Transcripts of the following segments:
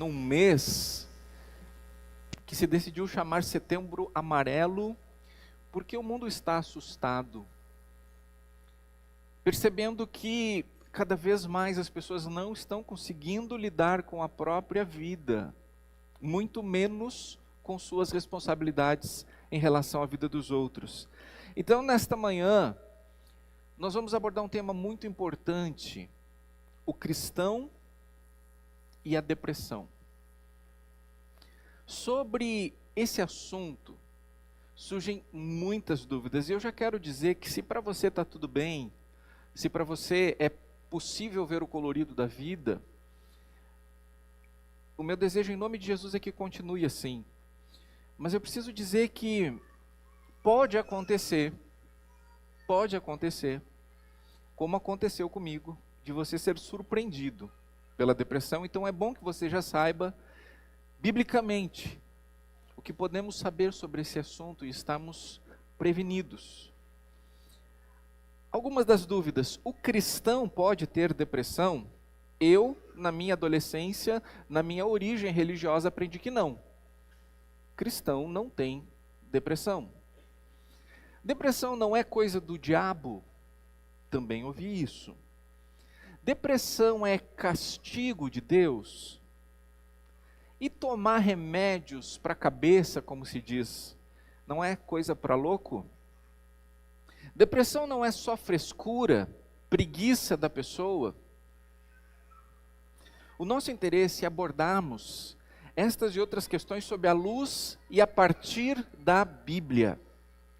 um mês que se decidiu chamar Setembro Amarelo, porque o mundo está assustado, percebendo que cada vez mais as pessoas não estão conseguindo lidar com a própria vida, muito menos com suas responsabilidades em relação à vida dos outros. Então, nesta manhã, nós vamos abordar um tema muito importante: o cristão e a depressão. Sobre esse assunto, surgem muitas dúvidas, e eu já quero dizer que se para você está tudo bem, se para você é possível ver o colorido da vida, o meu desejo em nome de Jesus é que continue assim. Mas eu preciso dizer que pode acontecer, como aconteceu comigo, de você ser surpreendido pela depressão. Então é bom que você já saiba, biblicamente, o que podemos saber sobre esse assunto e estamos prevenidos. Algumas das dúvidas: o cristão pode ter depressão? Eu, na minha adolescência, na minha origem religiosa, aprendi que não. Cristão não tem depressão. Depressão não é coisa do diabo? Também ouvi isso. Depressão é castigo de Deus? E tomar remédios para a cabeça, como se diz, não é coisa para louco? Depressão não é só frescura, preguiça da pessoa? O nosso interesse é abordarmos estas e outras questões sob a luz e a partir da Bíblia,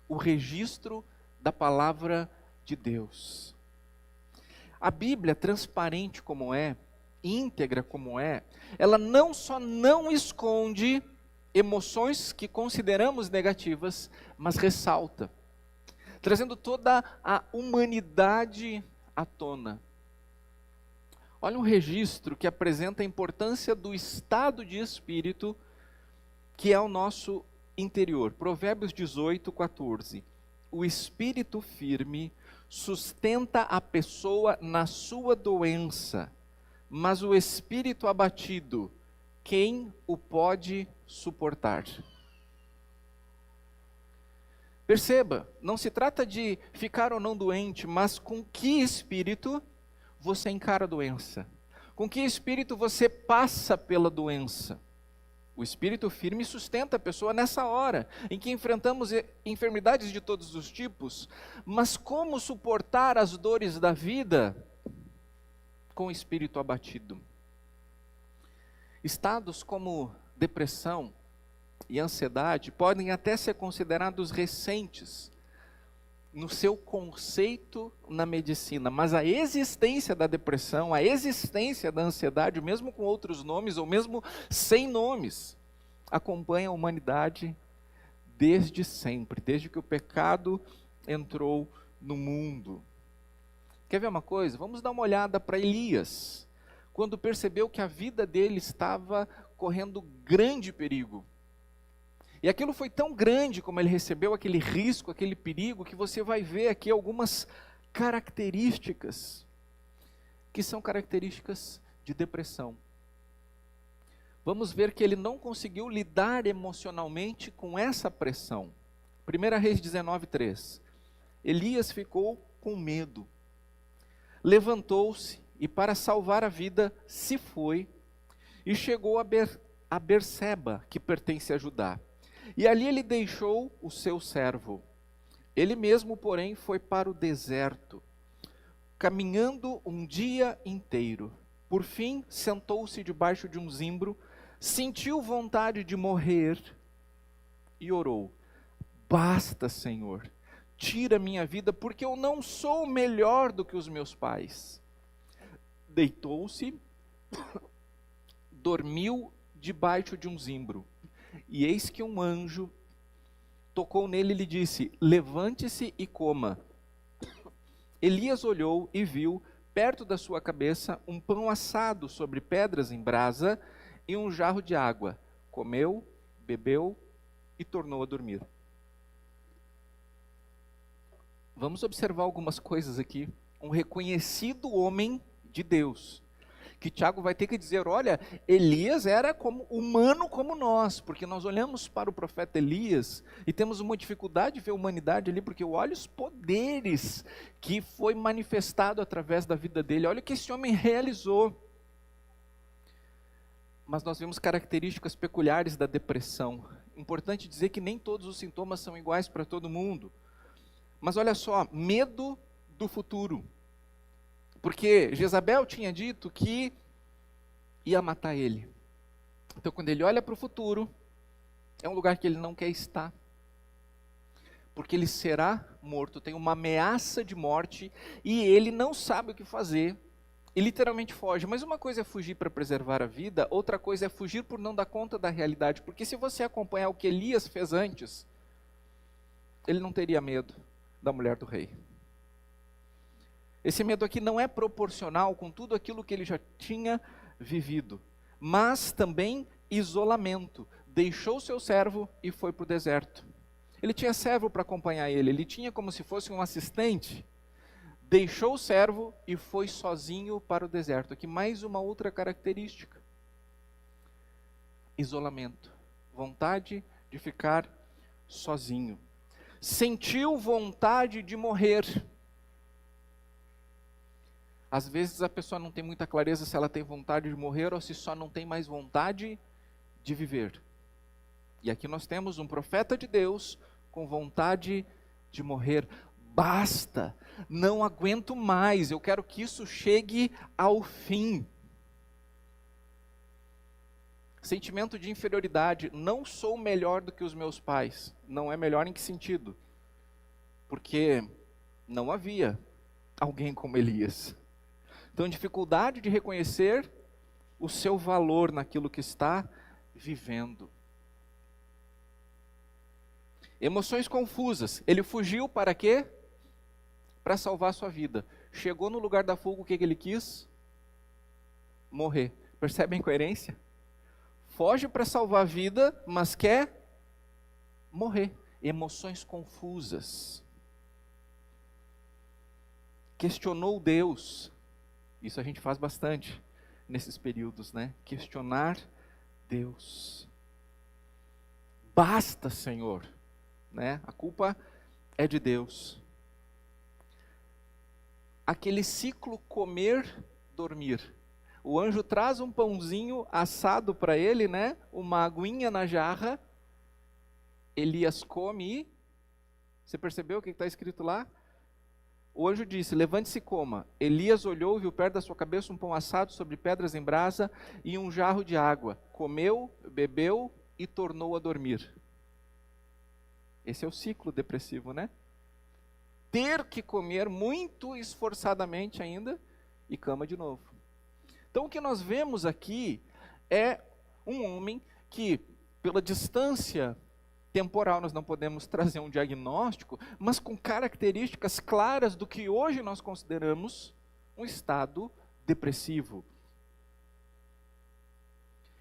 o registro da palavra de Deus. A Bíblia, transparente como é, íntegra como é, ela não só não esconde emoções que consideramos negativas, mas ressalta, trazendo toda a humanidade à tona. Olha um registro que apresenta a importância do estado de espírito que é o nosso interior. Provérbios 18, 14. O espírito firme sustenta a pessoa na sua doença, mas o espírito abatido, quem o pode suportar? Perceba, não se trata de ficar ou não doente, mas com que espírito você encara a doença? Com que espírito você passa pela doença? O espírito firme sustenta a pessoa nessa hora, em que enfrentamos enfermidades de todos os tipos, mas como suportar as dores da vida com o espírito abatido? Estados como depressão e ansiedade podem até ser considerados recentes no seu conceito na medicina, mas a existência da depressão, a existência da ansiedade, mesmo com outros nomes ou mesmo sem nomes, acompanha a humanidade desde sempre, desde que o pecado entrou no mundo. Quer ver uma coisa? Vamos dar uma olhada para Elias, quando percebeu que a vida dele estava correndo grande perigo. E aquilo foi tão grande como ele recebeu aquele risco, aquele perigo, que você vai ver aqui algumas características, que são características de depressão. Vamos ver que ele não conseguiu lidar emocionalmente com essa pressão. 1 Reis 19:3. Elias ficou com medo. Levantou-se e, para salvar a vida, se foi e chegou a Berseba, que pertence a Judá. E ali ele deixou o seu servo. Ele mesmo, porém, foi para o deserto, caminhando um dia inteiro. Por fim, sentou-se debaixo de um zimbro, sentiu vontade de morrer e orou: basta, Senhor, tira minha vida, porque eu não sou melhor do que os meus pais. Deitou-se, dormiu debaixo de um zimbro. E eis que um anjo tocou nele e lhe disse: levante-se e coma. Elias olhou e viu, perto da sua cabeça, um pão assado sobre pedras em brasa e um jarro de água. Comeu, bebeu e tornou a dormir. Vamos observar algumas coisas aqui. Um reconhecido homem de Deus, que Tiago vai ter que dizer, olha, Elias era como humano como nós, porque nós olhamos para o profeta Elias e temos uma dificuldade de ver a humanidade ali, porque olha os poderes que foi manifestado através da vida dele, olha o que esse homem realizou. Mas nós vemos características peculiares da depressão. Importante dizer que nem todos os sintomas são iguais para todo mundo. Mas olha só, medo do futuro. Porque Jezabel tinha dito que ia matar ele. Então quando ele olha para o futuro, é um lugar que ele não quer estar. Porque ele será morto, tem uma ameaça de morte e ele não sabe o que fazer. E literalmente foge, mas uma coisa é fugir para preservar a vida, outra coisa é fugir por não dar conta da realidade, porque se você acompanhar o que Elias fez antes, ele não teria medo da mulher do rei. Esse medo aqui não é proporcional com tudo aquilo que ele já tinha vivido, mas também isolamento. Deixou seu servo e foi para o deserto. Ele tinha servo para acompanhar ele tinha como se fosse um assistente. Deixou o servo e foi sozinho para o deserto. Aqui mais uma outra característica. Isolamento. Vontade de ficar sozinho. Sentiu vontade de morrer. Às vezes a pessoa não tem muita clareza se ela tem vontade de morrer ou se só não tem mais vontade de viver. E aqui nós temos um profeta de Deus com vontade de morrer. Basta, não aguento mais, eu quero que isso chegue ao fim. Sentimento de inferioridade, não sou melhor do que os meus pais. Não é melhor em que sentido? Porque não havia alguém como Elias. Então, dificuldade de reconhecer o seu valor naquilo que está vivendo. Emoções confusas, ele fugiu para quê? Para salvar sua vida. Chegou no lugar da fuga, o que ele quis? Morrer. Percebem a incoerência? Foge para salvar a vida, mas quer morrer. Emoções confusas. Questionou Deus. Isso a gente faz bastante nesses períodos, né? Questionar Deus. Basta, Senhor, né? A culpa é de Deus. Aquele ciclo comer, dormir. O anjo traz um pãozinho assado para ele, né? Uma aguinha na jarra. Elias come e... Você percebeu o que está escrito lá? O anjo disse, levante-se e coma. Elias olhou e viu perto da sua cabeça um pão assado sobre pedras em brasa e um jarro de água. Comeu, bebeu e tornou a dormir. Esse é o ciclo depressivo, né? Ter que comer muito esforçadamente ainda e cama de novo. Então o que nós vemos aqui é um homem que, pela distância temporal, nós não podemos trazer um diagnóstico, mas com características claras do que hoje nós consideramos um estado depressivo.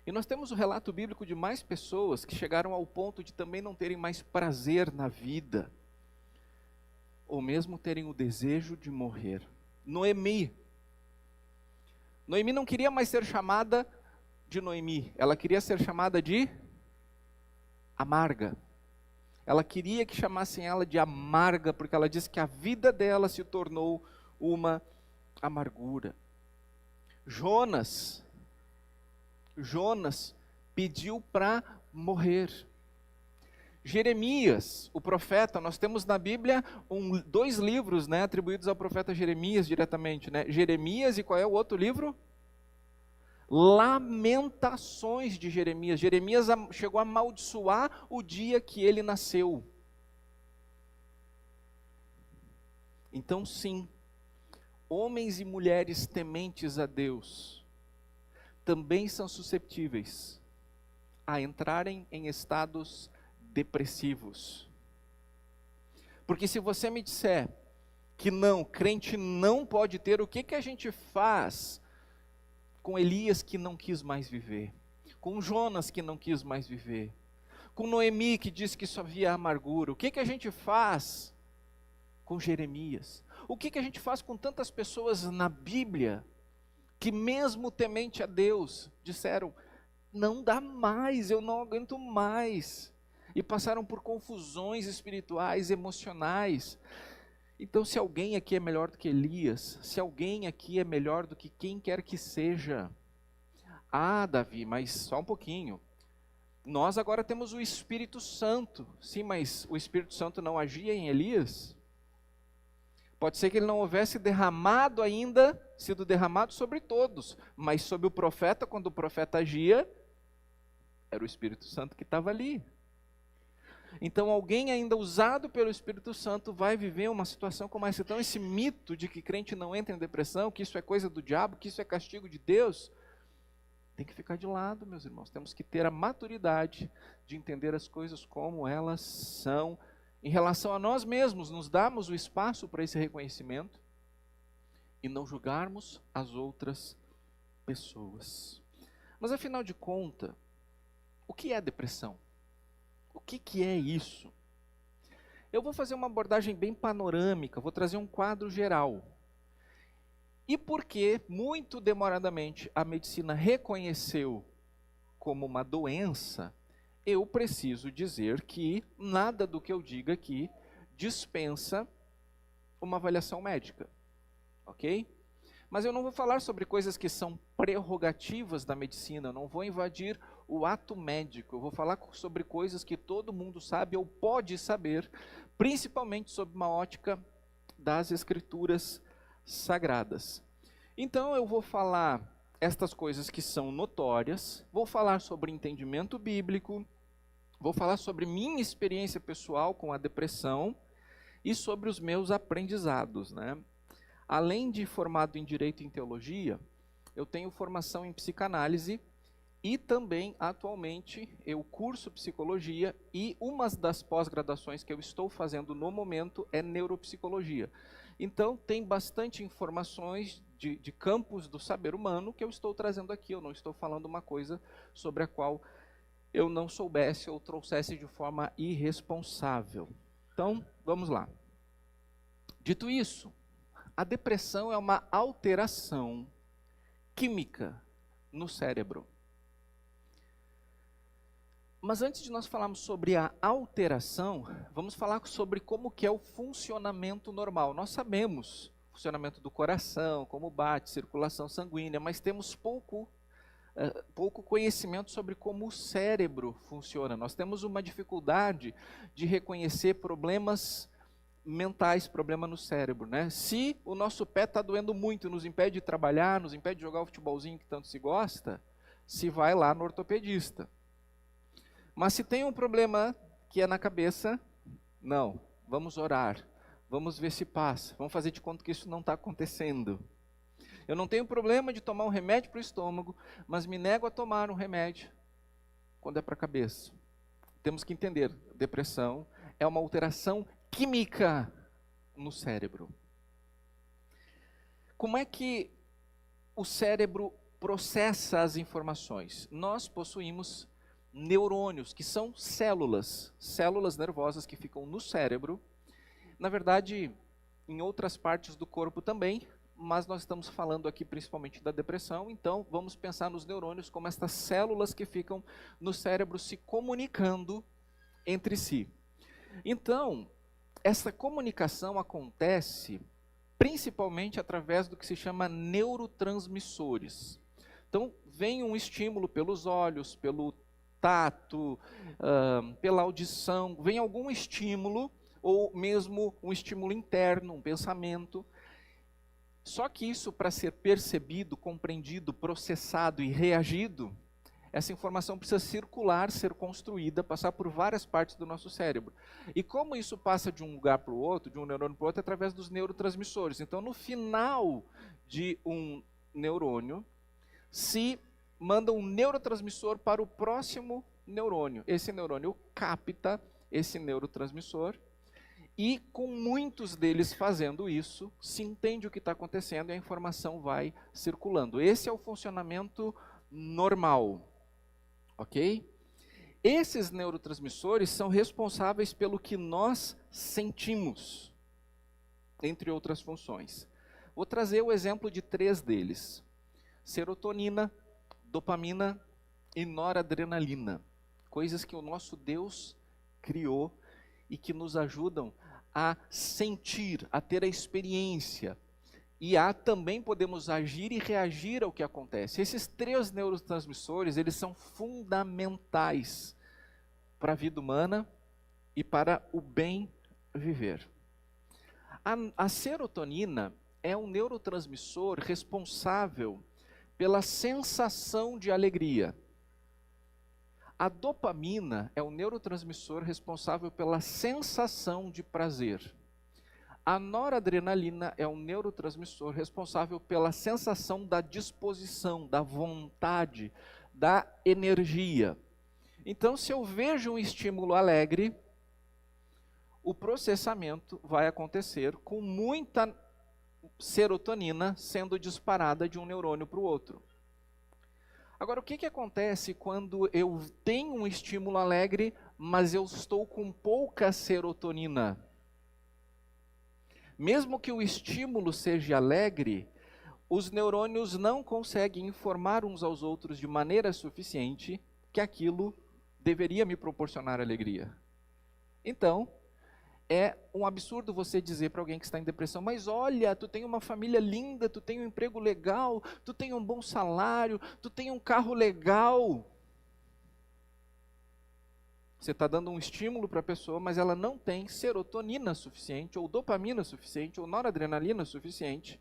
E nós temos o relato bíblico de mais pessoas que chegaram ao ponto de também não terem mais prazer na vida, ou mesmo terem o desejo de morrer. Noemi não queria mais ser chamada de Noemi, ela queria ser chamada de amarga. Ela queria que chamassem ela de amarga, porque ela disse que a vida dela se tornou uma amargura. Jonas pediu para morrer. Jeremias, o profeta, nós temos na Bíblia dois livros, né, atribuídos ao profeta Jeremias diretamente, né? Jeremias e qual é o outro livro? Lamentações de Jeremias. Jeremias chegou a amaldiçoar o dia que ele nasceu. Então sim, homens e mulheres tementes a Deus também são suscetíveis a entrarem em estados depressivos. Porque se você me disser que não, crente não pode ter, o que a gente faz com Elias que não quis mais viver? Com Jonas que não quis mais viver? Com Noemi que disse que só via amargura? O que a gente faz com Jeremias? O que a gente faz com tantas pessoas na Bíblia que mesmo temente a Deus, disseram, não dá mais, eu não aguento mais. E passaram por confusões espirituais, emocionais. Então, se alguém aqui é melhor do que Elias, se alguém aqui é melhor do que quem quer que seja, Davi, mas só um pouquinho. Nós agora temos o Espírito Santo. Sim, mas o Espírito Santo não agia em Elias? Pode ser que ele não houvesse derramado ainda, sido derramado sobre todos, mas sobre o profeta, quando o profeta agia, era o Espírito Santo que estava ali. Então alguém ainda usado pelo Espírito Santo vai viver uma situação como essa. Então esse mito de que crente não entra em depressão, que isso é coisa do diabo, que isso é castigo de Deus, tem que ficar de lado, meus irmãos. Temos que ter a maturidade de entender as coisas como elas são. Em relação a nós mesmos, nos darmos o espaço para esse reconhecimento e não julgarmos as outras pessoas. Mas afinal de contas, o que é depressão? O que é isso? Eu vou fazer uma abordagem bem panorâmica, vou trazer um quadro geral. E porque, muito demoradamente, a medicina reconheceu como uma doença, eu preciso dizer que nada do que eu diga aqui dispensa uma avaliação médica, ok? Mas eu não vou falar sobre coisas que são prerrogativas da medicina, eu não vou invadir o ato médico, eu vou falar sobre coisas que todo mundo sabe ou pode saber, principalmente sob uma ótica das Escrituras sagradas. Então eu vou falar estas coisas que são notórias, vou falar sobre entendimento bíblico, vou falar sobre minha experiência pessoal com a depressão e sobre os meus aprendizados, né? Além de formado em Direito e em Teologia, eu tenho formação em Psicanálise e também, atualmente, eu curso Psicologia e uma das pós-graduações que eu estou fazendo no momento é Neuropsicologia. Então, tem bastante informações de campos do saber humano que eu estou trazendo aqui. Eu não estou falando uma coisa sobre a qual eu não soubesse ou trouxesse de forma irresponsável. Então, vamos lá. Dito isso, a depressão é uma alteração química no cérebro. Mas antes de nós falarmos sobre a alteração, vamos falar sobre como que é o funcionamento normal. Nós sabemos o funcionamento do coração, como bate, circulação sanguínea, mas temos pouco conhecimento sobre como o cérebro funciona. Nós temos uma dificuldade de reconhecer problemas mentais, problema no cérebro, né? Se o nosso pé está doendo muito, nos impede de trabalhar, nos impede de jogar o futebolzinho que tanto se gosta, se vai lá no ortopedista. Mas se tem um problema que é na cabeça, não, vamos orar, vamos ver se passa, vamos fazer de conta que isso não está acontecendo. Eu não tenho problema de tomar um remédio para o estômago, mas me nego a tomar um remédio quando é para a cabeça. Temos que entender, depressão é uma alteração química no cérebro. Como é que o cérebro processa as informações? Nós possuímos neurônios, que são células nervosas que ficam no cérebro. Na verdade, em outras partes do corpo também, mas nós estamos falando aqui principalmente da depressão, então vamos pensar nos neurônios como estas células que ficam no cérebro se comunicando entre si. Então, essa comunicação acontece principalmente através do que se chama neurotransmissores. Então, vem um estímulo pelos olhos, pelo tato, pela audição, vem algum estímulo, ou mesmo um estímulo interno, um pensamento. Só que isso, para ser percebido, compreendido, processado e reagido, essa informação precisa circular, ser construída, passar por várias partes do nosso cérebro. E como isso passa de um lugar para o outro, de um neurônio para o outro, é através dos neurotransmissores. Então, no final de um neurônio, se manda um neurotransmissor para o próximo neurônio. Esse neurônio capta esse neurotransmissor e, com muitos deles fazendo isso, se entende o que está acontecendo e a informação vai circulando. Esse é o funcionamento normal. Ok? Esses neurotransmissores são responsáveis pelo que nós sentimos, entre outras funções. Vou trazer o exemplo de 3 deles. serotonina, dopamina e noradrenalina. Coisas que o nosso Deus criou e que nos ajudam a sentir, a ter a experiência. E também podemos agir e reagir ao que acontece. Esses 3 neurotransmissores, eles são fundamentais para a vida humana e para o bem viver. A serotonina é um neurotransmissor responsável pela sensação de alegria. A dopamina é o neurotransmissor responsável pela sensação de prazer. A noradrenalina é um neurotransmissor responsável pela sensação da disposição, da vontade, da energia. Então, se eu vejo um estímulo alegre, o processamento vai acontecer com muita serotonina sendo disparada de um neurônio para o outro. Agora, o que acontece quando eu tenho um estímulo alegre, mas eu estou com pouca serotonina? Mesmo que o estímulo seja alegre, os neurônios não conseguem informar uns aos outros de maneira suficiente que aquilo deveria me proporcionar alegria. Então, é um absurdo você dizer para alguém que está em depressão, mas olha, tu tem uma família linda, tu tem um emprego legal, tu tem um bom salário, tu tem um carro legal. Você está dando um estímulo para a pessoa, mas ela não tem serotonina suficiente, ou dopamina suficiente, ou noradrenalina suficiente,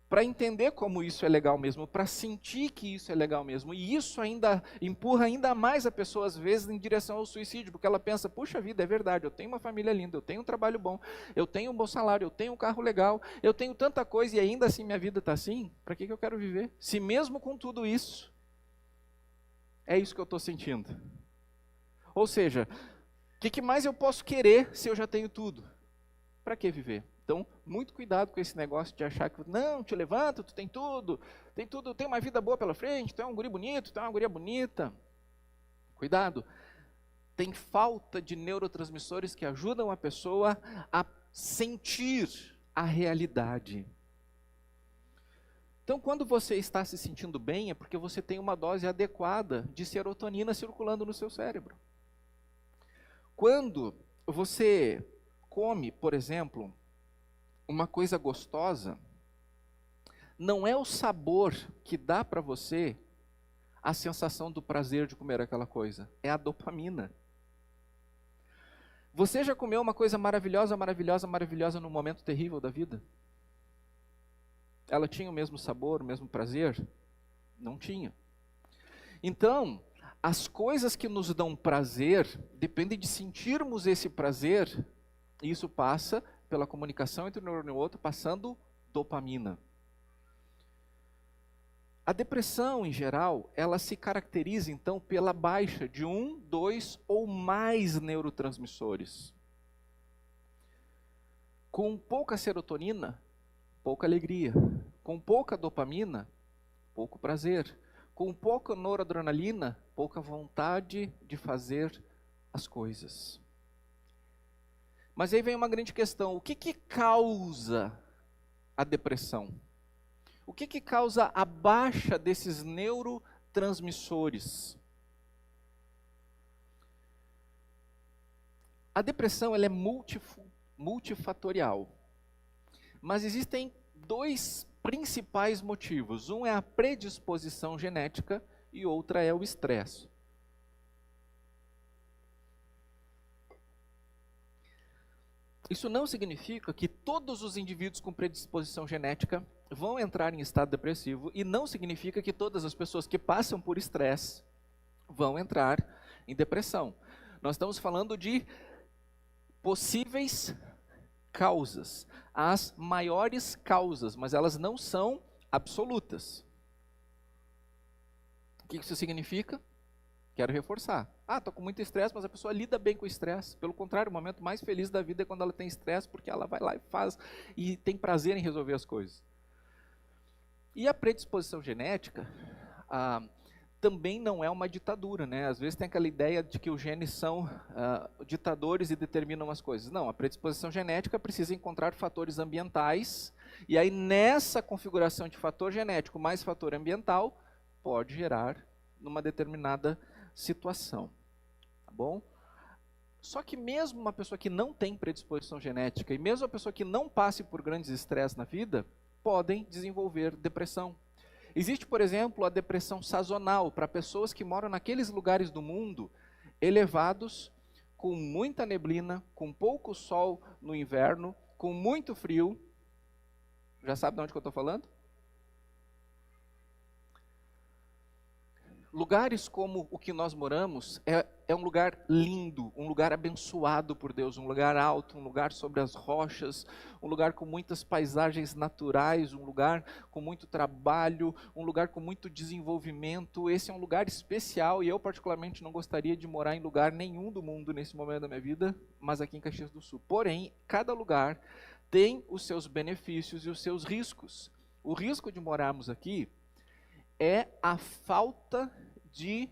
para entender como isso é legal mesmo, para sentir que isso é legal mesmo. E isso ainda empurra ainda mais a pessoa, às vezes, em direção ao suicídio, porque ela pensa, puxa vida, é verdade, eu tenho uma família linda, eu tenho um trabalho bom, eu tenho um bom salário, eu tenho um carro legal, eu tenho tanta coisa e ainda assim minha vida está assim, para que eu quero viver? Se mesmo com tudo isso, é isso que eu estou sentindo. Ou seja, o que mais eu posso querer se eu já tenho tudo? Para que viver? Então, muito cuidado com esse negócio de achar que, não, te levanta, tu tem tudo, tem uma vida boa pela frente, tu é um guri bonito, tu é uma guria bonita. Cuidado, tem falta de neurotransmissores que ajudam a pessoa a sentir a realidade. Então, quando você está se sentindo bem, é porque você tem uma dose adequada de serotonina circulando no seu cérebro. Quando você come, por exemplo, uma coisa gostosa, não é o sabor que dá para você a sensação do prazer de comer aquela coisa, é a dopamina. Você já comeu uma coisa maravilhosa, maravilhosa, maravilhosa num momento terrível da vida? Ela tinha o mesmo sabor, o mesmo prazer? Não tinha. Então, as coisas que nos dão prazer, dependem de sentirmos esse prazer, e isso passa pela comunicação entre um neurônio e outro, passando dopamina. A depressão, em geral, ela se caracteriza, então, pela baixa de 1, 2 ou mais neurotransmissores. Com pouca serotonina, pouca alegria. Com pouca dopamina, pouco prazer. Com pouca noradrenalina, pouca vontade de fazer as coisas. Mas aí vem uma grande questão, o que causa a depressão? O que causa a baixa desses neurotransmissores? A depressão ela é multifatorial, mas existem 2 principais motivos. Um é a predisposição genética e outra é o estresse. Isso não significa que todos os indivíduos com predisposição genética vão entrar em estado depressivo e não significa que todas as pessoas que passam por estresse vão entrar em depressão. Nós estamos falando de possíveis causas, as maiores causas, mas elas não são absolutas. O que isso significa? Quero reforçar. Estou com muito estresse, mas a pessoa lida bem com o estresse. Pelo contrário, o momento mais feliz da vida é quando ela tem estresse, porque ela vai lá e faz, e tem prazer em resolver as coisas. E a predisposição genética também não é uma ditadura, né? Às vezes tem aquela ideia de que os genes são ditadores e determinam as coisas. Não, a predisposição genética precisa encontrar fatores ambientais, e aí nessa configuração de fator genético mais fator ambiental, pode gerar numa determinada situação, tá bom? Só que mesmo uma pessoa que não tem predisposição genética, e mesmo uma pessoa que não passe por grandes estresses na vida, podem desenvolver depressão. Existe, por exemplo, a depressão sazonal, para pessoas que moram naqueles lugares do mundo elevados, com muita neblina, com pouco sol no inverno, com muito frio. Já sabe de onde que eu estou falando? Lugares como o que nós moramos é um lugar lindo, um lugar abençoado por Deus, um lugar alto, um lugar sobre as rochas, um lugar com muitas paisagens naturais, um lugar com muito trabalho, um lugar com muito desenvolvimento. Esse é um lugar especial e eu particularmente não gostaria de morar em lugar nenhum do mundo nesse momento da minha vida, mas aqui em Caxias do Sul. Porém, cada lugar tem os seus benefícios e os seus riscos. O risco de morarmos aqui é a falta de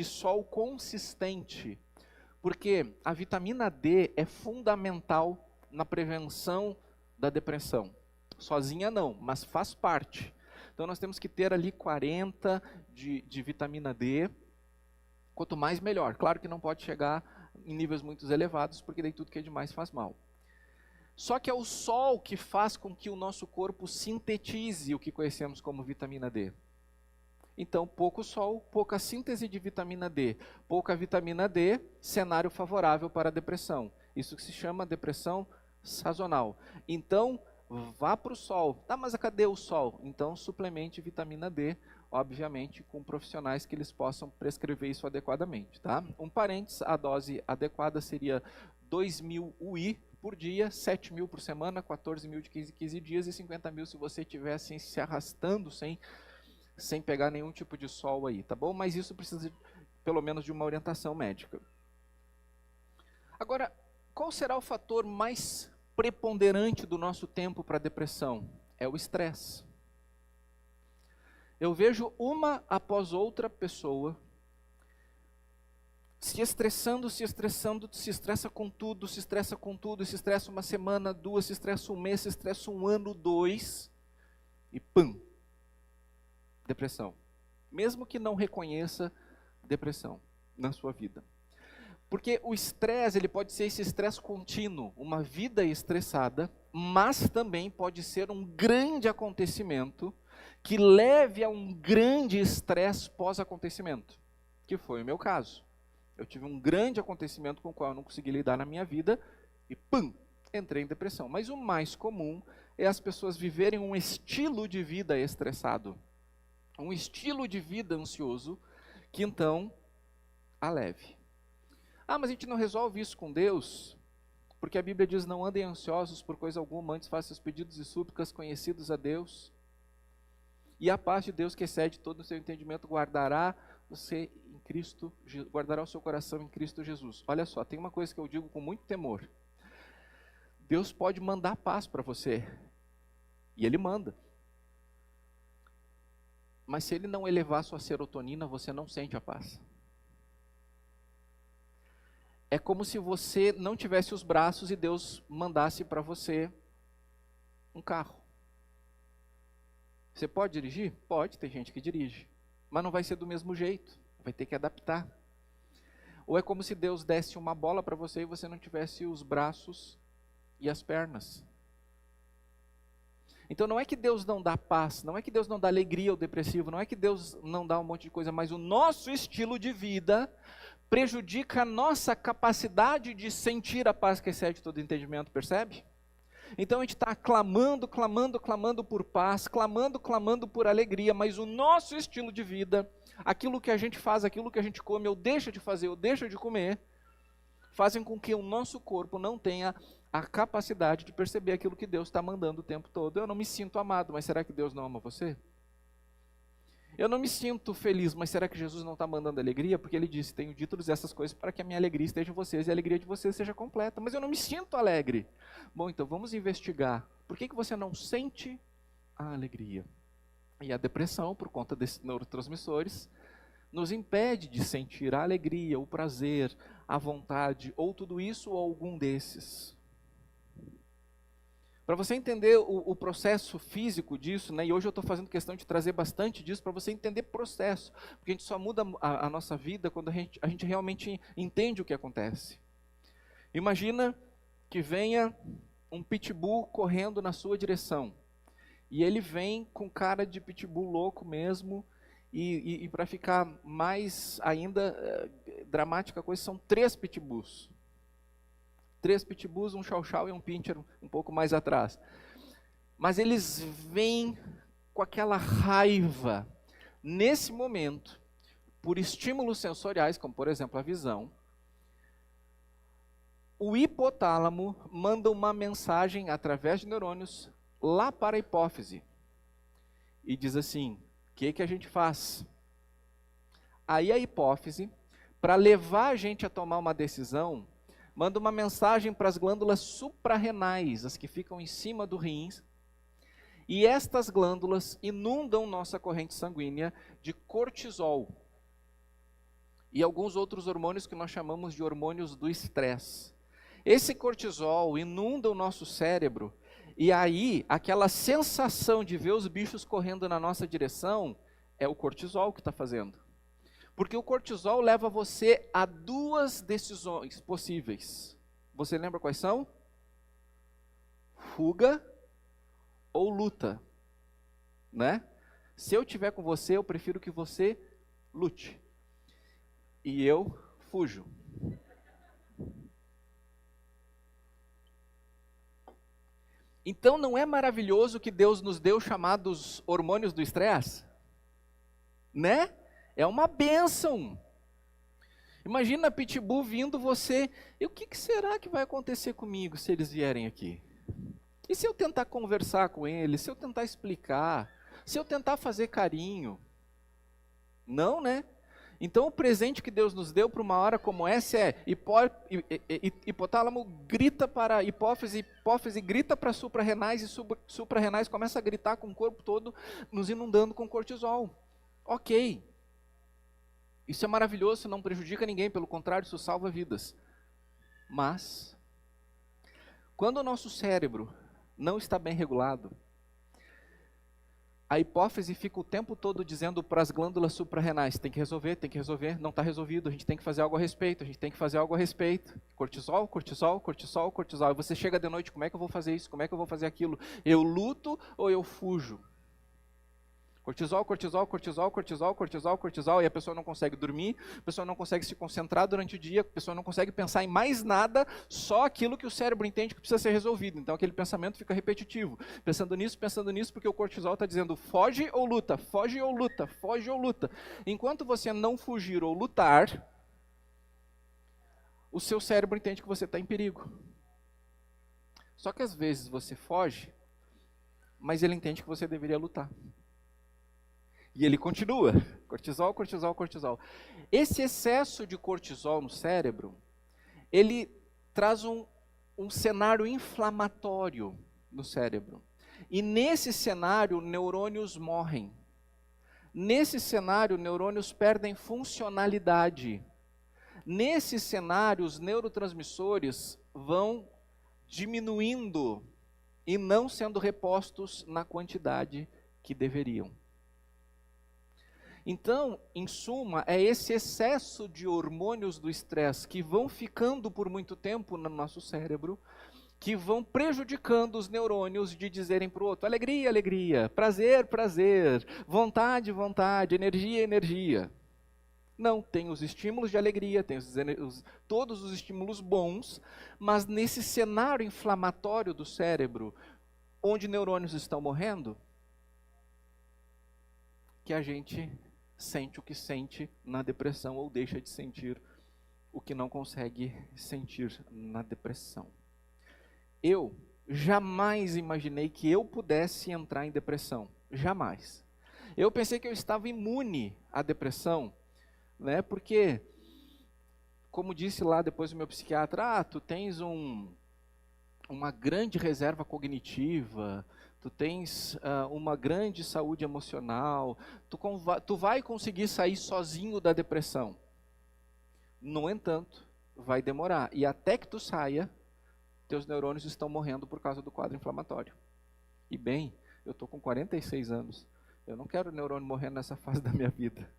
sol consistente, porque a vitamina D é fundamental na prevenção da depressão. Sozinha não, mas faz parte. Então nós temos que ter ali 40 de vitamina D, quanto mais melhor. Claro que não pode chegar em níveis muito elevados, porque daí tudo que é demais faz mal. Só que é o sol que faz com que o nosso corpo sintetize o que conhecemos como vitamina D. Então, pouco sol, pouca síntese de vitamina D. Pouca vitamina D, cenário favorável para a depressão. Isso que se chama depressão sazonal. Então, vá para o sol. Tá, mas cadê o sol? Então, suplemente vitamina D, obviamente, com profissionais que eles possam prescrever isso adequadamente. Tá? Um parênteses, a dose adequada seria 2.000 UI por dia, 7.000 por semana, 14.000 de 15 dias e 50.000 se você estiver assim, se arrastando sem pegar nenhum tipo de sol aí, tá bom? Mas isso precisa pelo menos de uma orientação médica. Agora, qual será o fator mais preponderante do nosso tempo para a depressão? É o estresse. Eu vejo uma após outra pessoa se estressando, se estressa com tudo, se estressa uma semana, duas, se estressa um mês, se estressa um ano, 2, e pum, depressão. Mesmo que não reconheça depressão na sua vida. Porque o estresse, ele pode ser esse estresse contínuo, uma vida estressada, mas também pode ser um grande acontecimento que leve a um grande estresse pós-acontecimento, que foi o meu caso. Eu tive um grande acontecimento com o qual eu não consegui lidar na minha vida e pum, entrei em depressão. Mas o mais comum é as pessoas viverem um estilo de vida estressado, um estilo de vida ansioso, que então a leve. Ah, mas a gente não resolve isso com Deus, porque a Bíblia diz: não andem ansiosos por coisa alguma, antes façam os pedidos e súplicas conhecidos a Deus. E a paz de Deus, que excede todo o seu entendimento, guardará você em Cristo, guardará o seu coração em Cristo Jesus. Olha só, tem uma coisa que eu digo com muito temor. Deus pode mandar paz para você, e Ele manda. Mas se Ele não elevar sua serotonina, você não sente a paz. É como se você não tivesse os braços e Deus mandasse para você um carro. Você pode dirigir? Pode, tem gente que dirige. Mas não vai ser do mesmo jeito, vai ter que adaptar. Ou é como se Deus desse uma bola para você e você não tivesse os braços e as pernas. Então não é que Deus não dá paz, não é que Deus não dá alegria ao depressivo, não é que Deus não dá um monte de coisa, mas o nosso estilo de vida prejudica a nossa capacidade de sentir a paz que excede todo entendimento, percebe? Então a gente está clamando por paz, clamando por alegria, mas o nosso estilo de vida, aquilo que a gente faz, aquilo que a gente come, ou deixa de fazer, ou deixa de comer, fazem com que o nosso corpo não tenha a capacidade de perceber aquilo que Deus está mandando o tempo todo. Eu não me sinto amado, mas será que Deus não ama você? Eu não me sinto feliz, mas será que Jesus não está mandando alegria? Porque Ele disse: tenho dito-lhes essas coisas para que a minha alegria esteja em vocês e a alegria de vocês seja completa. Mas eu não me sinto alegre. Bom, então vamos investigar. Por que você não sente a alegria? E a depressão, por conta desses neurotransmissores, nos impede de sentir a alegria, o prazer, a vontade, ou tudo isso ou algum desses. Para você entender o processo físico disso, né, e hoje eu estou fazendo questão de trazer bastante disso para você entender processo, porque a gente só muda a nossa vida quando a gente realmente entende o que acontece. Imagina que venha um pitbull correndo na sua direção, e ele vem com cara de pitbull louco mesmo, e para ficar mais ainda dramática a coisa, são 3 pitbulls. 3 pitbulls, um chow-chow e um pincher um pouco mais atrás. Mas eles vêm com aquela raiva. Nesse momento, por estímulos sensoriais, como por exemplo a visão, o hipotálamo manda uma mensagem através de neurônios lá para a hipófise. E diz assim, o que a gente faz? Aí a hipófise, para levar a gente a tomar uma decisão, manda uma mensagem para as glândulas suprarrenais, as que ficam em cima do rins, e estas glândulas inundam nossa corrente sanguínea de cortisol e alguns outros hormônios que nós chamamos de hormônios do estresse. Esse cortisol inunda o nosso cérebro, e aí aquela sensação de ver os bichos correndo na nossa direção é o cortisol que está fazendo. Porque o cortisol leva você a 2 decisões possíveis. Você lembra quais são? Fuga ou luta, né? Se eu estiver com você, eu prefiro que você lute. E eu fujo. Então não é maravilhoso que Deus nos deu chamados hormônios do estresse? Né? É uma bênção. Imagina a pitbull vindo você, e o que será que vai acontecer comigo se eles vierem aqui? E se eu tentar conversar com eles, se eu tentar explicar, se eu tentar fazer carinho? Não, né? Então o presente que Deus nos deu para uma hora como essa é, hipotálamo grita para a hipófise, hipófise grita para suprarrenais, e suprarrenais começa a gritar com o corpo todo, nos inundando com cortisol. Ok. Isso é maravilhoso, isso não prejudica ninguém, pelo contrário, isso salva vidas. Mas, quando o nosso cérebro não está bem regulado, a hipófise fica o tempo todo dizendo para as glândulas suprarrenais, tem que resolver, não está resolvido, a gente tem que fazer algo a respeito, Cortisol, cortisol, cortisol, cortisol. E você chega de noite, como é que eu vou fazer isso, como é que eu vou fazer aquilo? Eu luto ou eu fujo? Cortisol, cortisol, cortisol, cortisol, cortisol, cortisol, e a pessoa não consegue dormir, a pessoa não consegue se concentrar durante o dia, a pessoa não consegue pensar em mais nada, só aquilo que o cérebro entende que precisa ser resolvido. Então aquele pensamento fica repetitivo, pensando nisso, porque o cortisol está dizendo foge ou luta, foge ou luta, foge ou luta. Enquanto você não fugir ou lutar, o seu cérebro entende que você está em perigo. Só que às vezes você foge, mas ele entende que você deveria lutar. E ele continua, cortisol, cortisol, cortisol. Esse excesso de cortisol no cérebro, ele traz um cenário inflamatório no cérebro. E nesse cenário, neurônios morrem. Nesse cenário, neurônios perdem funcionalidade. Nesse cenário, os neurotransmissores vão diminuindo e não sendo repostos na quantidade que deveriam. Então, em suma, é esse excesso de hormônios do estresse que vão ficando por muito tempo no nosso cérebro, que vão prejudicando os neurônios de dizerem para o outro, alegria, alegria, prazer, prazer, vontade, vontade, energia, energia. Não, tem os estímulos de alegria, tem todos os estímulos bons, mas nesse cenário inflamatório do cérebro, onde neurônios estão morrendo, que a gente sente o que sente na depressão ou deixa de sentir o que não consegue sentir na depressão. Eu jamais imaginei que eu pudesse entrar em depressão, jamais. Eu pensei que eu estava imune à depressão, né? Porque, como disse lá depois o meu psiquiatra, tu tens uma grande reserva cognitiva, tu tens uma grande saúde emocional, tu vai conseguir sair sozinho da depressão. No entanto, vai demorar. E até que tu saia, teus neurônios estão morrendo por causa do quadro inflamatório. E bem, eu estou com 46 anos. Eu não quero o neurônio morrendo nessa fase da minha vida.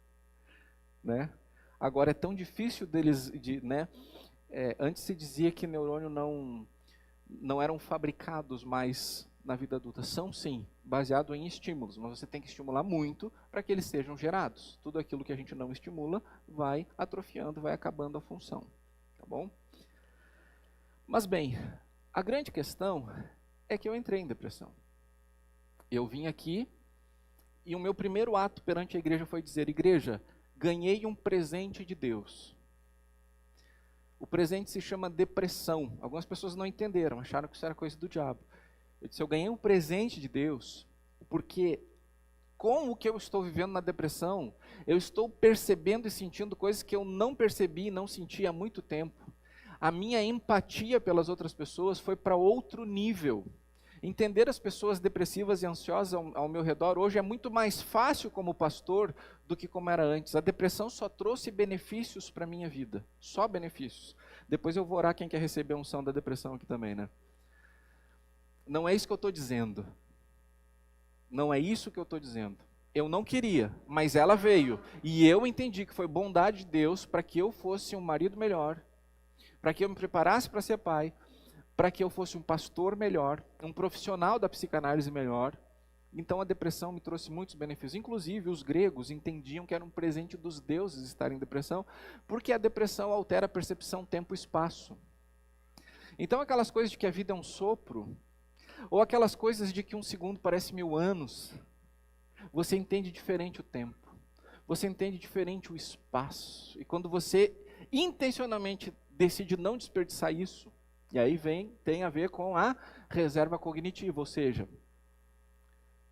Né? Agora, é tão difícil deles... né? Antes se dizia que neurônio não eram fabricados mais na vida adulta. São sim, baseado em estímulos, mas você tem que estimular muito para que eles sejam gerados. Tudo aquilo que a gente não estimula vai atrofiando, vai acabando a função. Tá bom? Mas bem, a grande questão é que eu entrei em depressão. Eu vim aqui e o meu primeiro ato perante a igreja foi dizer: igreja, ganhei um presente de Deus. O presente se chama depressão. Algumas pessoas não entenderam, acharam que isso era coisa do diabo. Eu disse: eu ganhei um presente de Deus, porque com o que eu estou vivendo na depressão, eu estou percebendo e sentindo coisas que eu não percebi e não senti há muito tempo. A minha empatia pelas outras pessoas foi para outro nível. Entender as pessoas depressivas e ansiosas ao meu redor hoje é muito mais fácil como pastor do que como era antes. A depressão só trouxe benefícios para a minha vida, só benefícios. Depois eu vou orar quem quer receber a unção da depressão aqui também, né? Não é isso que eu estou dizendo. Não é isso que eu estou dizendo. Eu não queria, mas ela veio. E eu entendi que foi bondade de Deus para que eu fosse um marido melhor, para que eu me preparasse para ser pai, para que eu fosse um pastor melhor, um profissional da psicanálise melhor. Então a depressão me trouxe muitos benefícios. Inclusive os gregos entendiam que era um presente dos deuses estar em depressão, porque a depressão altera a percepção tempo e espaço. Então aquelas coisas de que a vida é um sopro, ou aquelas coisas de que um segundo parece 1000 anos, você entende diferente o tempo, você entende diferente o espaço. E quando você intencionalmente decide não desperdiçar isso, e aí tem a ver com a reserva cognitiva, ou seja,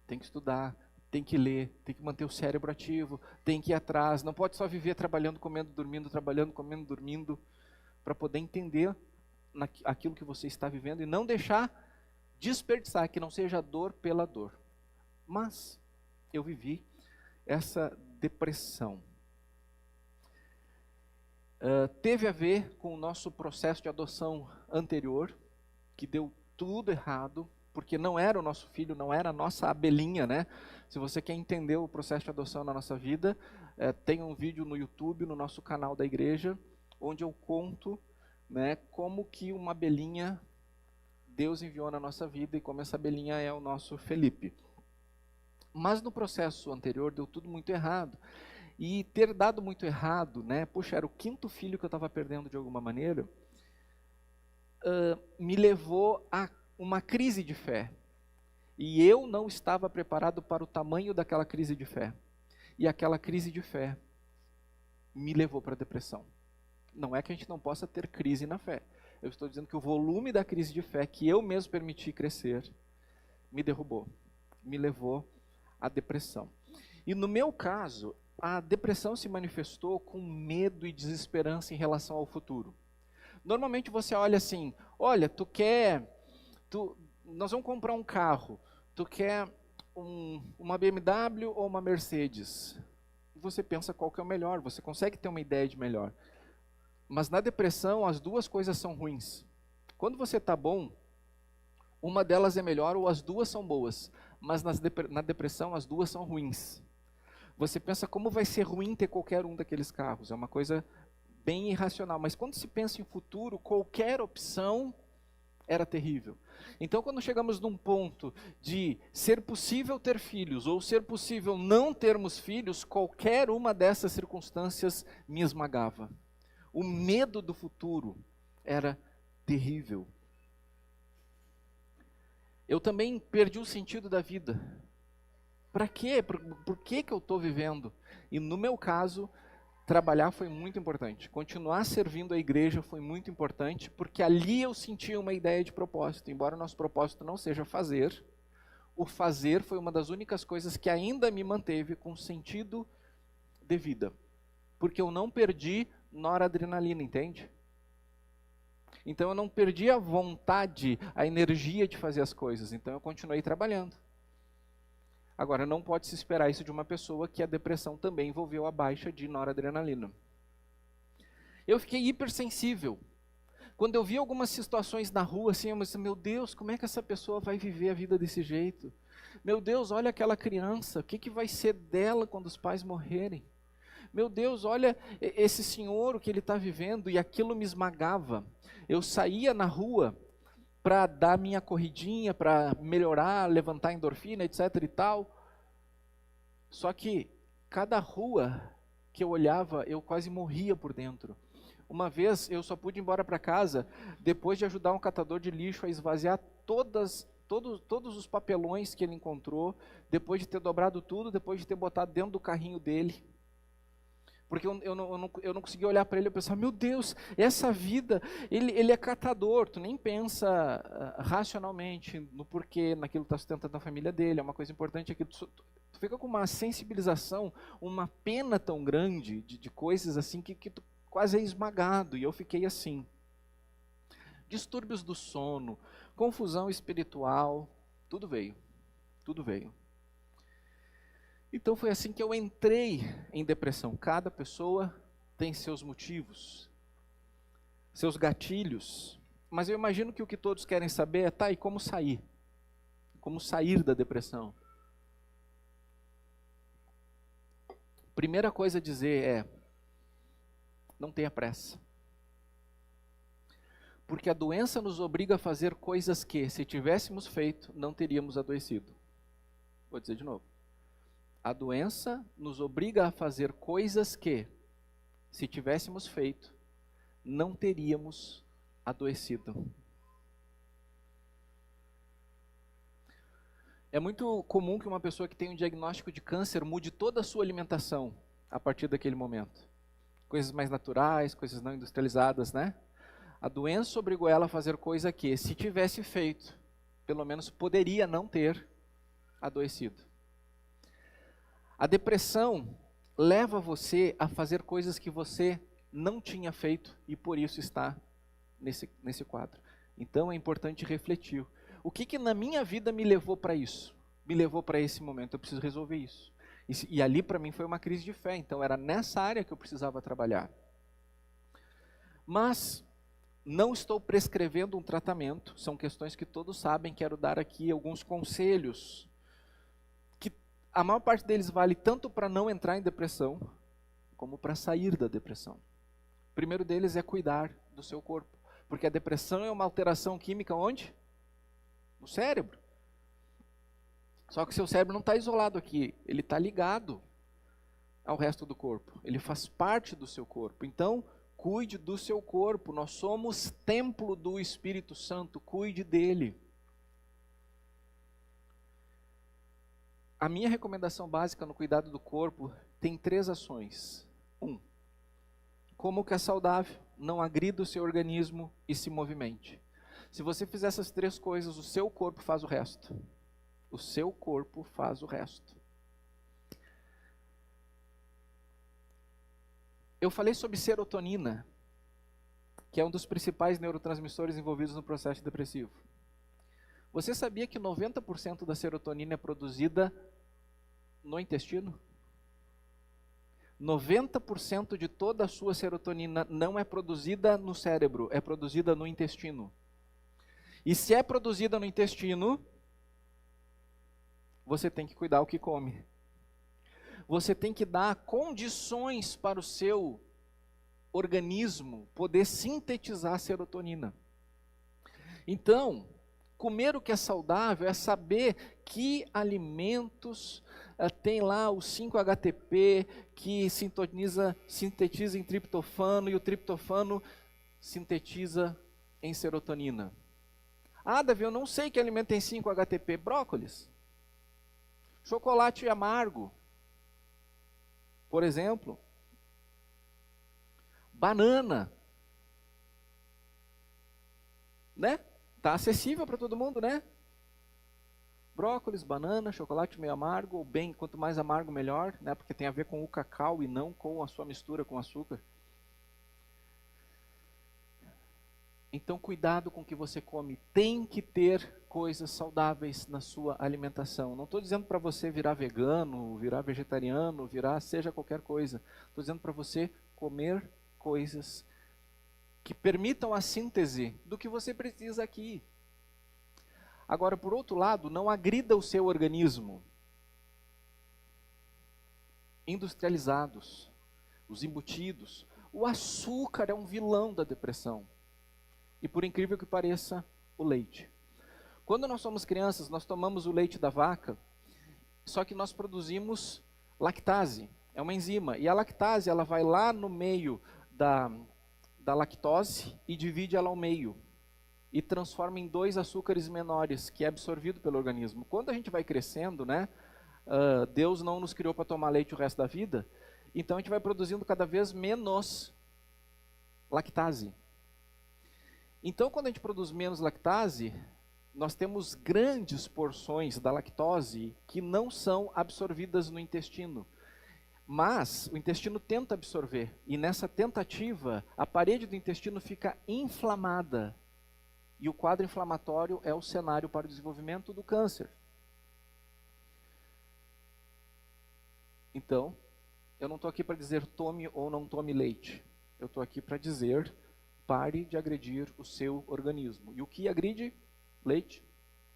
tem que estudar, tem que ler, tem que manter o cérebro ativo, tem que ir atrás, não pode só viver trabalhando, comendo, dormindo, trabalhando, comendo, dormindo, para poder entender aquilo que você está vivendo e não deixar desperdiçar, que não seja dor pela dor. Mas eu vivi essa depressão. Teve a ver com o nosso processo de adoção anterior, que deu tudo errado, porque não era o nosso filho, não era a nossa abelhinha, né? Se você quer entender o processo de adoção na nossa vida, tem um vídeo no YouTube, no nosso canal da igreja, onde eu conto, né, como que uma abelhinha Deus enviou na nossa vida e como essa abelhinha é o nosso Felipe. Mas no processo anterior deu tudo muito errado. E ter dado muito errado, né? Puxa, era o 5º filho que eu estava perdendo de alguma maneira, me levou a uma crise de fé. E eu não estava preparado para o tamanho daquela crise de fé. E aquela crise de fé me levou para a depressão. Não é que a gente não possa ter crise na fé. Eu estou dizendo que o volume da crise de fé que eu mesmo permiti crescer me derrubou, me levou à depressão. E no meu caso, a depressão se manifestou com medo e desesperança em relação ao futuro. Normalmente você olha assim, olha, nós vamos comprar um carro, tu quer uma BMW ou uma Mercedes? Você pensa qual que é o melhor, você consegue ter uma ideia de melhor. Mas na depressão as duas coisas são ruins. Quando você está bom, uma delas é melhor ou as duas são boas. Mas na depressão as duas são ruins. Você pensa como vai ser ruim ter qualquer um daqueles carros. É uma coisa bem irracional. Mas quando se pensa em futuro, qualquer opção era terrível. Então quando chegamos num ponto de ser possível ter filhos ou ser possível não termos filhos, qualquer uma dessas circunstâncias me esmagava. O medo do futuro era terrível. Eu também perdi o sentido da vida. Para quê? Por que eu estou vivendo? E no meu caso, trabalhar foi muito importante. Continuar servindo a igreja foi muito importante, porque ali eu sentia uma ideia de propósito. Embora o nosso propósito não seja fazer, o fazer foi uma das únicas coisas que ainda me manteve com sentido de vida. Porque eu não perdi noradrenalina, entende? Então eu não perdi a vontade, a energia de fazer as coisas, então eu continuei trabalhando. Agora, não pode se esperar isso de uma pessoa que a depressão também envolveu a baixa de noradrenalina. Eu fiquei hipersensível. Quando eu vi algumas situações na rua, assim, eu disse, meu Deus, como é que essa pessoa vai viver a vida desse jeito? Meu Deus, olha aquela criança, o que vai ser dela quando os pais morrerem? Meu Deus, olha esse senhor, o que ele está vivendo, e aquilo me esmagava. Eu saía na rua para dar minha corridinha, para melhorar, levantar a endorfina, etc e tal. Só que cada rua que eu olhava, eu quase morria por dentro. Uma vez eu só pude ir embora para casa depois de ajudar um catador de lixo a esvaziar todos os papelões que ele encontrou, depois de ter dobrado tudo, depois de ter botado dentro do carrinho dele. Porque eu não conseguia olhar para ele e pensar, meu Deus, essa vida, ele é catador, tu nem pensa racionalmente no porquê, naquilo que está sustentando a família dele, é uma coisa importante, é que tu fica com uma sensibilização, uma pena tão grande de coisas assim que tu quase é esmagado, e eu fiquei assim. Distúrbios do sono, confusão espiritual, tudo veio, tudo veio. Então foi assim que eu entrei em depressão. Cada pessoa tem seus motivos, seus gatilhos, mas eu imagino que o que todos querem saber é, tá, e como sair? Como sair da depressão? Primeira coisa a dizer é, não tenha pressa. Porque a doença nos obriga a fazer coisas que, se tivéssemos feito, não teríamos adoecido. Vou dizer de novo. A doença nos obriga a fazer coisas que, se tivéssemos feito, não teríamos adoecido. É muito comum que uma pessoa que tem um diagnóstico de câncer mude toda a sua alimentação a partir daquele momento. Coisas mais naturais, coisas não industrializadas, né? A doença obrigou ela a fazer coisa que, se tivesse feito, pelo menos poderia não ter adoecido. A depressão leva você a fazer coisas que você não tinha feito e por isso está nesse quadro. Então é importante refletir. O que na minha vida me levou para isso? Me levou para esse momento, eu preciso resolver isso. E ali para mim foi uma crise de fé, então era nessa área que eu precisava trabalhar. Mas não estou prescrevendo um tratamento, são questões que todos sabem, quero dar aqui alguns conselhos. A maior parte deles vale tanto para não entrar em depressão, como para sair da depressão. O primeiro deles é cuidar do seu corpo. Porque a depressão é uma alteração química onde? No cérebro. Só que o seu cérebro não está isolado aqui, ele está ligado ao resto do corpo. Ele faz parte do seu corpo. Então, cuide do seu corpo. Nós somos templo do Espírito Santo, cuide dele. A minha recomendação básica no cuidado do corpo tem 3 ações. 1. Como que é saudável, não agrida o seu organismo e se movimente. Se você fizer essas 3 coisas, o seu corpo faz o resto. O seu corpo faz o resto. Eu falei sobre serotonina, que é um dos principais neurotransmissores envolvidos no processo depressivo. Você sabia que 90% da serotonina é produzida no intestino? 90% de toda a sua serotonina não é produzida no cérebro, é produzida no intestino. E se é produzida no intestino, você tem que cuidar o que come. Você tem que dar condições para o seu organismo poder sintetizar serotonina. Então, comer o que é saudável é saber que alimentos tem lá o 5-HTP que sintetiza em triptofano e o triptofano sintetiza em serotonina. Ah, Davi, eu não sei que alimento tem 5-HTP. Brócolis. Chocolate amargo. Por exemplo. Banana. Né? Está acessível para todo mundo, né? Brócolis, banana, chocolate meio amargo, ou bem, quanto mais amargo melhor, né? Porque tem a ver com o cacau e não com a sua mistura com açúcar. Então, cuidado com o que você come. Tem que ter coisas saudáveis na sua alimentação. Não estou dizendo para você virar vegano, virar vegetariano, virar seja qualquer coisa. Estou dizendo para você comer coisas que permitam a síntese do que você precisa aqui. Agora, por outro lado, não agrida o seu organismo. Industrializados, os embutidos, o açúcar é um vilão da depressão. E por incrível que pareça, o leite. Quando nós somos crianças, nós tomamos o leite da vaca, só que nós produzimos lactase, é uma enzima. E a lactase, ela vai lá no meio da lactose e divide ela ao meio. E transforma em 2 açúcares menores, que é absorvido pelo organismo. Quando a gente vai crescendo, né, Deus não nos criou para tomar leite o resto da vida, então a gente vai produzindo cada vez menos lactase. Então, quando a gente produz menos lactase, nós temos grandes porções da lactose que não são absorvidas no intestino. Mas o intestino tenta absorver, e nessa tentativa, a parede do intestino fica inflamada. E o quadro inflamatório é o cenário para o desenvolvimento do câncer. Então, eu não estou aqui para dizer tome ou não tome leite. Eu estou aqui para dizer pare de agredir o seu organismo. E o que agride? Leite,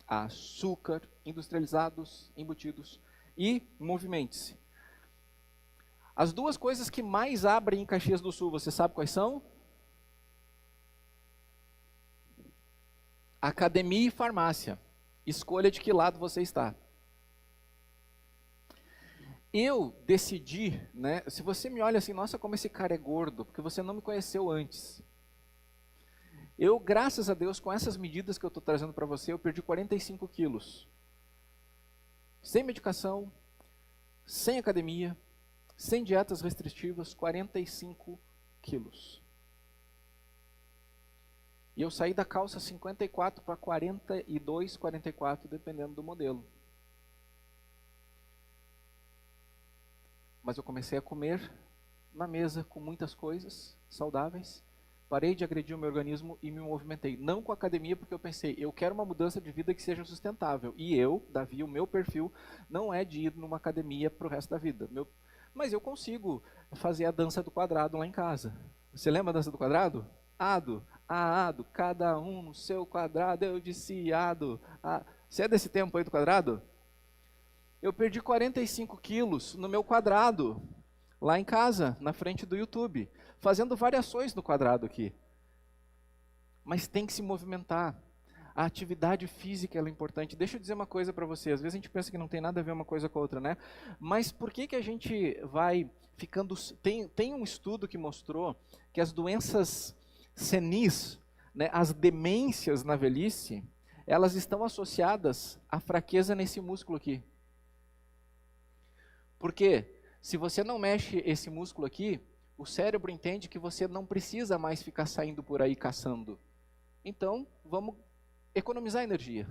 açúcar, industrializados, embutidos. E movimente-se. As 2 coisas que mais abrem em Caxias do Sul, você sabe quais são? Academia e farmácia. Escolha de que lado você está. Eu decidi, né? Se você me olha assim, nossa, como esse cara é gordo, porque você não me conheceu antes. Eu, graças a Deus, com essas medidas que eu estou trazendo para você, eu perdi 45 quilos. Sem medicação, sem academia, sem dietas restritivas, 45 quilos. E eu saí da calça 54 para 42, 44, dependendo do modelo. Mas eu comecei a comer na mesa com muitas coisas saudáveis. Parei de agredir o meu organismo e me movimentei. Não com a academia, porque eu pensei, eu quero uma mudança de vida que seja sustentável. E eu, Davi, o meu perfil não é de ir numa academia para o resto da vida. Mas eu consigo fazer a dança do quadrado lá em casa. Você lembra a dança do quadrado? Ado, ado, cada um no seu quadrado, eu disse ado. Você é desse tempo aí do quadrado? Eu perdi 45 quilos no meu quadrado, lá em casa, na frente do YouTube, fazendo variações no quadrado aqui. Mas tem que se movimentar. A atividade física ela é importante. Deixa eu dizer uma coisa para você. Às vezes a gente pensa que não tem nada a ver uma coisa com a outra, né? Mas por que a gente vai ficando... Tem um estudo que mostrou que as doenças senis, né, as demências na velhice, elas estão associadas à fraqueza nesse músculo aqui. Porque se você não mexe esse músculo aqui, o cérebro entende que você não precisa mais ficar saindo por aí caçando. Então, vamos economizar energia.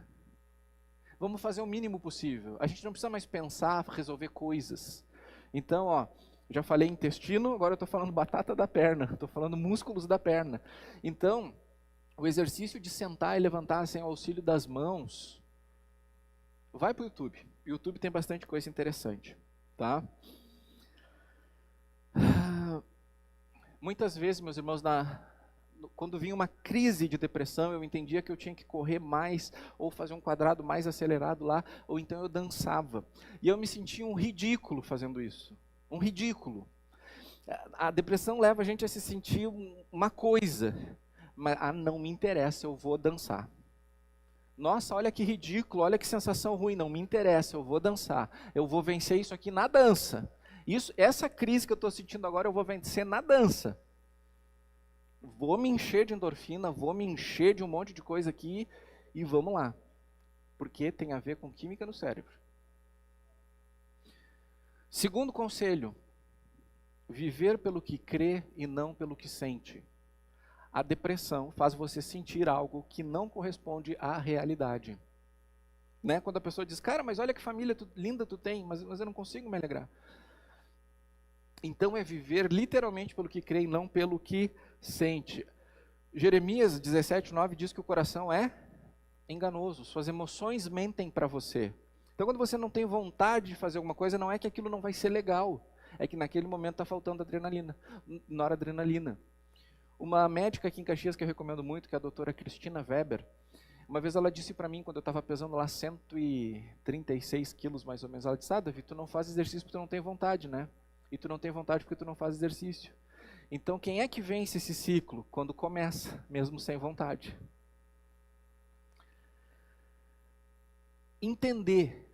Vamos fazer o mínimo possível. A gente não precisa mais pensar, resolver coisas. Então, ó, já falei intestino, agora eu estou falando batata da perna, estou falando músculos da perna. Então, o exercício de sentar e levantar sem o auxílio das mãos, vai para o YouTube. O YouTube tem bastante coisa interessante. Tá? Muitas vezes, meus irmãos, quando vinha uma crise de depressão, eu entendia que eu tinha que correr mais, ou fazer um quadrado mais acelerado lá, ou então eu dançava. E eu me sentia um ridículo fazendo isso. Um ridículo. A depressão leva a gente a se sentir uma coisa, mas não me interessa, eu vou dançar. Nossa, olha que ridículo, olha que sensação ruim, não me interessa, eu vou dançar. Eu vou vencer isso aqui na dança. Essa crise que eu estou sentindo agora, eu vou vencer na dança. Vou me encher de endorfina, vou me encher de um monte de coisa aqui e vamos lá. Porque tem a ver com química no cérebro. Segundo conselho, viver pelo que crê e não pelo que sente. A depressão faz você sentir algo que não corresponde à realidade. Né? Quando a pessoa diz, cara, mas olha que família linda tu tem, mas eu não consigo me alegrar. Então é viver literalmente pelo que crê e não pelo que sente. Jeremias 17:9 diz que o coração é enganoso, suas emoções mentem para você. Então, quando você não tem vontade de fazer alguma coisa, não é que aquilo não vai ser legal, é que naquele momento está faltando adrenalina, noradrenalina. Uma médica aqui em Caxias que eu recomendo muito, que é a doutora Cristina Weber, uma vez ela disse para mim, quando eu estava pesando lá 136 quilos mais ou menos, ela disse: Davi, tu não faz exercício porque tu não tem vontade, né? E tu não tem vontade porque tu não faz exercício. Então, quem é que vence esse ciclo? Quando começa, mesmo sem vontade. Entender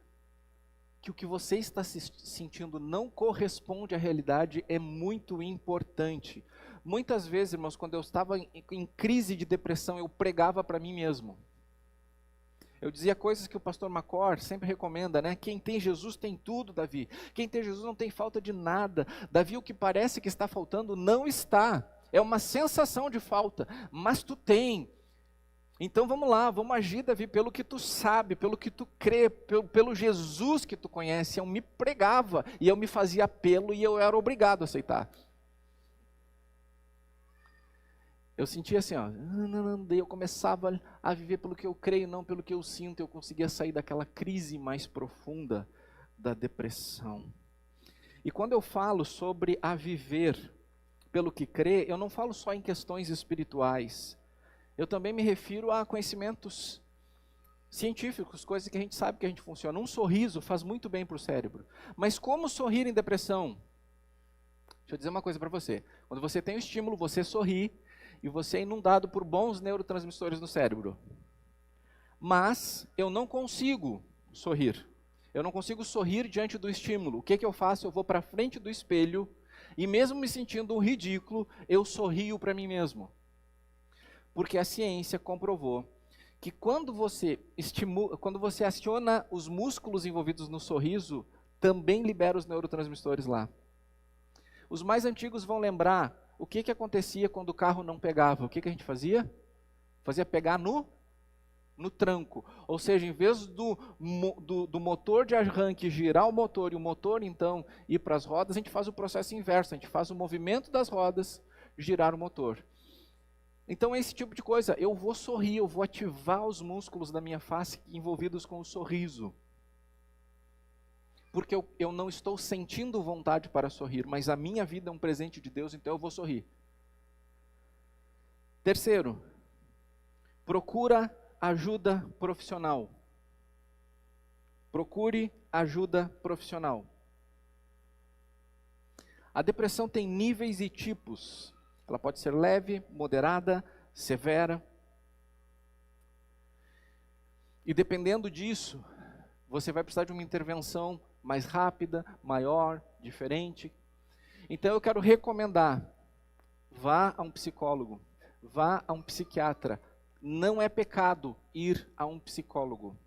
que o que você está sentindo não corresponde à realidade é muito importante. Muitas vezes, irmãos, quando eu estava em crise de depressão, eu pregava para mim mesmo. Eu dizia coisas que o pastor Macor sempre recomenda, né? Quem tem Jesus tem tudo, Davi. Quem tem Jesus não tem falta de nada. Davi, o que parece que está faltando, não está. É uma sensação de falta, mas tu tem. Então vamos lá, vamos agir, Davi, pelo que tu sabe, pelo que tu crê, pelo Jesus que tu conhece. Eu me pregava e eu me fazia apelo e eu era obrigado a aceitar. Eu sentia assim, daí eu começava a viver pelo que eu creio, não pelo que eu sinto. Eu conseguia sair daquela crise mais profunda da depressão. E quando eu falo sobre a viver pelo que crê, eu não falo só em questões espirituais. Eu também me refiro a conhecimentos científicos, coisas que a gente sabe que a gente funciona. Um sorriso faz muito bem para o cérebro. Mas como sorrir em depressão? Deixa eu dizer uma coisa para você. Quando você tem o estímulo, você sorri e você é inundado por bons neurotransmissores no cérebro. Mas eu não consigo sorrir. Eu não consigo sorrir diante do estímulo. O que eu faço? Eu vou para frente do espelho e mesmo me sentindo um ridículo, eu sorrio para mim mesmo. Porque a ciência comprovou que quando você aciona os músculos envolvidos no sorriso, também libera os neurotransmissores lá. Os mais antigos vão lembrar o que acontecia quando o carro não pegava. O que a gente fazia? Fazia pegar no tranco. Ou seja, em vez do motor de arranque girar o motor e o motor então ir para as rodas, a gente faz o processo inverso. A gente faz o movimento das rodas girar o motor. Então é esse tipo de coisa, eu vou sorrir, eu vou ativar os músculos da minha face envolvidos com o sorriso. Porque eu não estou sentindo vontade para sorrir, mas a minha vida é um presente de Deus, então eu vou sorrir. Terceiro, procura ajuda profissional. Procure ajuda profissional. A depressão tem níveis e tipos. Ela pode ser leve, moderada, severa. E dependendo disso, você vai precisar de uma intervenção mais rápida, maior, diferente. Então eu quero recomendar, vá a um psicólogo, vá a um psiquiatra. Não é pecado ir a um psicólogo.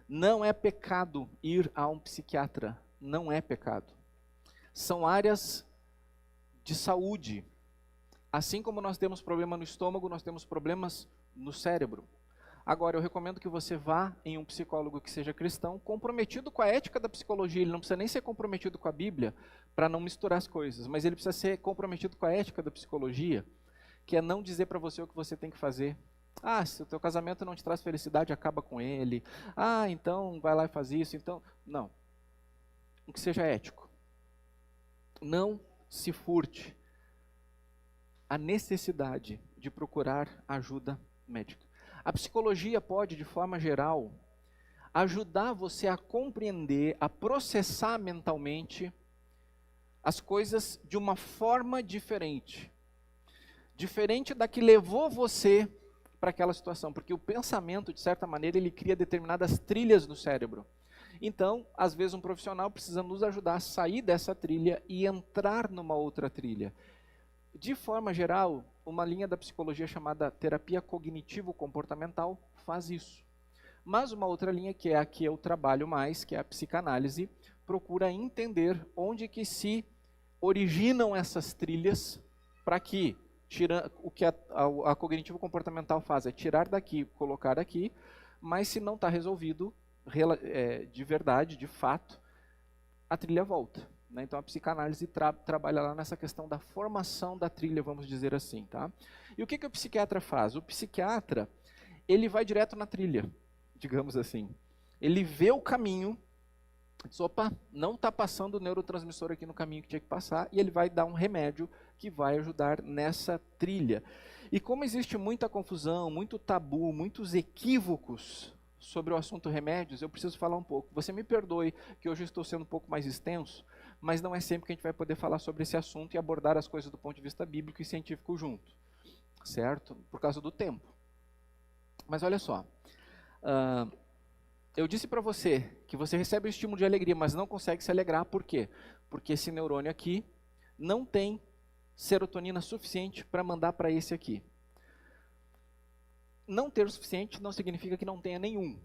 Não é pecado ir a um psiquiatra. Não é pecado. São áreas de saúde. Assim como nós temos problema no estômago, nós temos problemas no cérebro. Agora, eu recomendo que você vá em um psicólogo que seja cristão, comprometido com a ética da psicologia. Ele não precisa nem ser comprometido com a Bíblia, para não misturar as coisas, mas ele precisa ser comprometido com a ética da psicologia, que é não dizer para você o que você tem que fazer. Se o teu casamento não te traz felicidade, acaba com ele. Então vai lá e faz isso. Então, não. Que seja ético. Não se furte a necessidade de procurar ajuda médica. A psicologia pode, de forma geral, ajudar você a compreender, a processar mentalmente as coisas de uma forma diferente. Diferente da que levou você para aquela situação, porque o pensamento, de certa maneira, ele cria determinadas trilhas no cérebro. Então, às vezes um profissional precisa nos ajudar a sair dessa trilha e entrar numa outra trilha. De forma geral, uma linha da psicologia chamada terapia cognitivo-comportamental faz isso. Mas uma outra linha, que é a que eu trabalho mais, que é a psicanálise, procura entender onde que se originam essas trilhas, para que, o que a cognitivo-comportamental faz é tirar daqui, colocar aqui, mas se não está resolvido, de verdade, de fato, a trilha volta. né? Então a psicanálise trabalha lá nessa questão da formação da trilha, vamos dizer assim, tá? E o que o psiquiatra faz? O psiquiatra, ele vai direto na trilha, digamos assim. Ele vê o caminho, diz, opa, não está passando o neurotransmissor aqui no caminho que tinha que passar, e ele vai dar um remédio que vai ajudar nessa trilha. E como existe muita confusão, muito tabu, muitos equívocos sobre o assunto remédios, eu preciso falar um pouco. Você me perdoe que hoje eu estou sendo um pouco mais extenso, mas não é sempre que a gente vai poder falar sobre esse assunto e abordar as coisas do ponto de vista bíblico e científico junto, certo? Por causa do tempo. Mas olha só, eu disse para você que você recebe o estímulo de alegria, mas não consegue se alegrar. Por quê? Porque esse neurônio aqui não tem serotonina suficiente para mandar para esse aqui. Não ter o suficiente não significa que não tenha nenhum.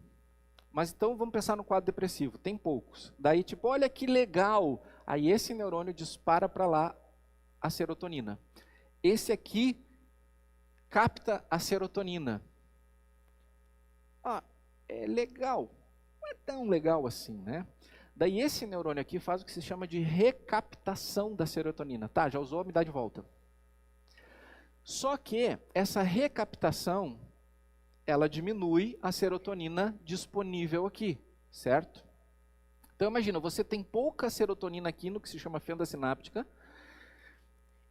Mas então vamos pensar no quadro depressivo, tem poucos. Daí tipo, olha que legal, aí esse neurônio dispara para lá a serotonina. Esse aqui capta a serotonina. Ah, é legal. Não é tão legal assim, né? Daí esse neurônio aqui faz o que se chama de recaptação da serotonina. Tá, já usou, me dá de volta. Só que essa recaptação, ela diminui a serotonina disponível aqui, certo? Então imagina, você tem pouca serotonina aqui no que se chama fenda sináptica,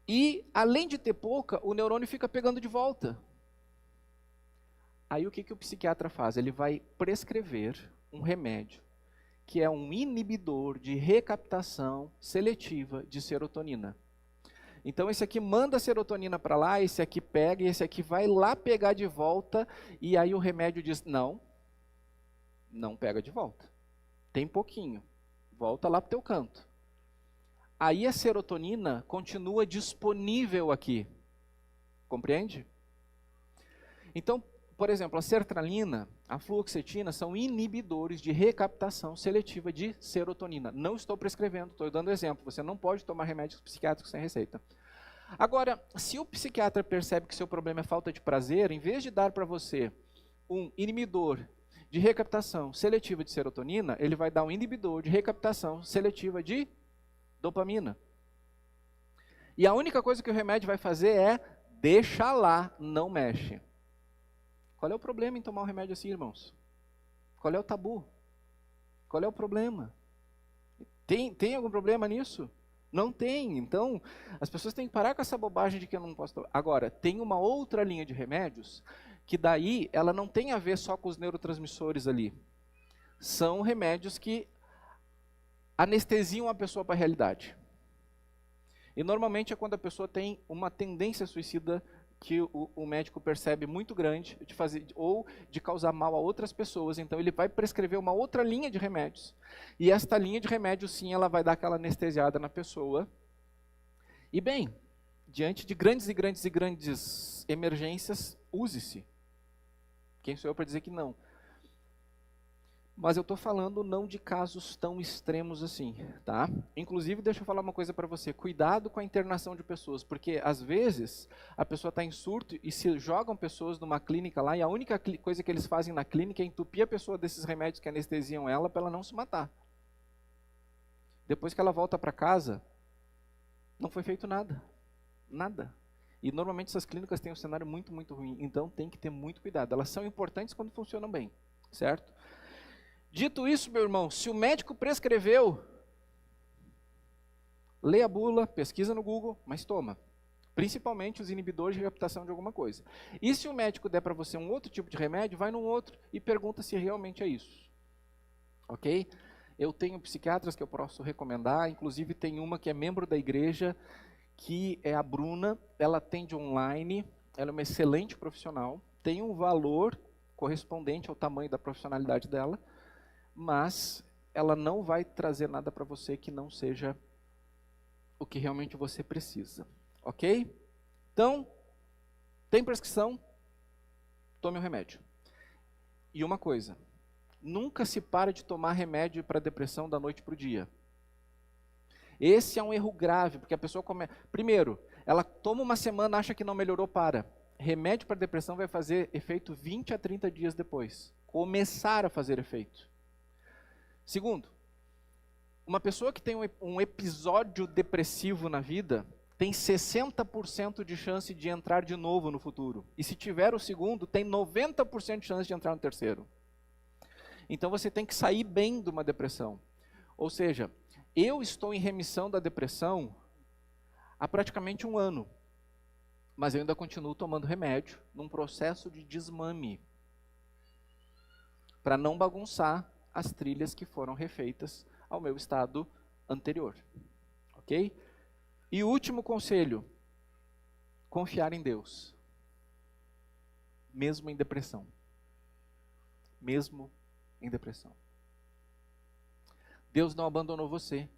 e além de ter pouca, o neurônio fica pegando de volta. Aí o que o psiquiatra faz? Ele vai prescrever um remédio que é um inibidor de recaptação seletiva de serotonina. Então esse aqui manda a serotonina para lá, esse aqui pega, e esse aqui vai lá pegar de volta, e aí o remédio diz, não pega de volta. Tem pouquinho, volta lá para o teu canto. Aí a serotonina continua disponível aqui, compreende? Então, por exemplo, a sertralina, a fluoxetina são inibidores de recaptação seletiva de serotonina. Não estou prescrevendo, estou dando exemplo. Você não pode tomar remédios psiquiátricos sem receita. Agora, se o psiquiatra percebe que seu problema é falta de prazer, em vez de dar para você um inibidor de recaptação seletiva de serotonina, ele vai dar um inibidor de recaptação seletiva de dopamina. E a única coisa que o remédio vai fazer é deixa lá, não mexe. Qual é o problema em tomar um remédio assim, irmãos? Qual é o tabu? Qual é o problema? Tem algum problema nisso? Não tem. Então, as pessoas têm que parar com essa bobagem de que eu não posso tomar. Agora, tem uma outra linha de remédios, que daí ela não tem a ver só com os neurotransmissores ali. São remédios que anestesiam a pessoa para a realidade. E normalmente é quando a pessoa tem uma tendência suicida que o médico percebe muito grande de fazer ou de causar mal a outras pessoas, então ele vai prescrever uma outra linha de remédios. E esta linha de remédios, sim, ela vai dar aquela anestesiada na pessoa. E bem, diante de grandes e grandes e grandes emergências, use-se. Quem sou eu para dizer que não? Mas eu estou falando não de casos tão extremos assim, tá? Inclusive, deixa eu falar uma coisa para você. Cuidado com a internação de pessoas, porque às vezes a pessoa está em surto e se jogam pessoas numa clínica lá e a única coisa que eles fazem na clínica é entupir a pessoa desses remédios que anestesiam ela para ela não se matar. Depois que ela volta para casa, não foi feito nada. Nada. E normalmente essas clínicas têm um cenário muito, muito ruim, então tem que ter muito cuidado. Elas são importantes quando funcionam bem, certo? Dito isso, meu irmão, se o médico prescreveu, lê a bula, pesquisa no Google, mas toma. Principalmente os inibidores de recaptação de alguma coisa. E se o médico der para você um outro tipo de remédio, vai num outro e pergunta se realmente é isso. Ok? Eu tenho psiquiatras que eu posso recomendar, inclusive tem uma que é membro da igreja, que é a Bruna, ela atende online, ela é uma excelente profissional, tem um valor correspondente ao tamanho da profissionalidade dela, mas ela não vai trazer nada para você que não seja o que realmente você precisa, ok? Então, tem prescrição, tome o remédio. E uma coisa, nunca se para de tomar remédio para depressão da noite para o dia. Esse é um erro grave, porque a pessoa primeiro, ela toma uma semana, acha que não melhorou, para. Remédio para depressão vai fazer efeito 20 a 30 dias depois. Começar a fazer efeito. Segundo, Uma pessoa que tem um episódio depressivo na vida tem 60% de chance de entrar de novo no futuro. E se tiver o segundo, tem 90% de chance de entrar no terceiro. Então você tem que sair bem de uma depressão. Ou seja, eu estou em remissão da depressão há praticamente 1 ano. Mas eu ainda continuo tomando remédio num processo de desmame. Para não bagunçar as trilhas que foram refeitas ao meu estado anterior. Ok? E o último conselho, confiar em Deus. Mesmo em depressão. Mesmo em depressão. Deus não abandonou você.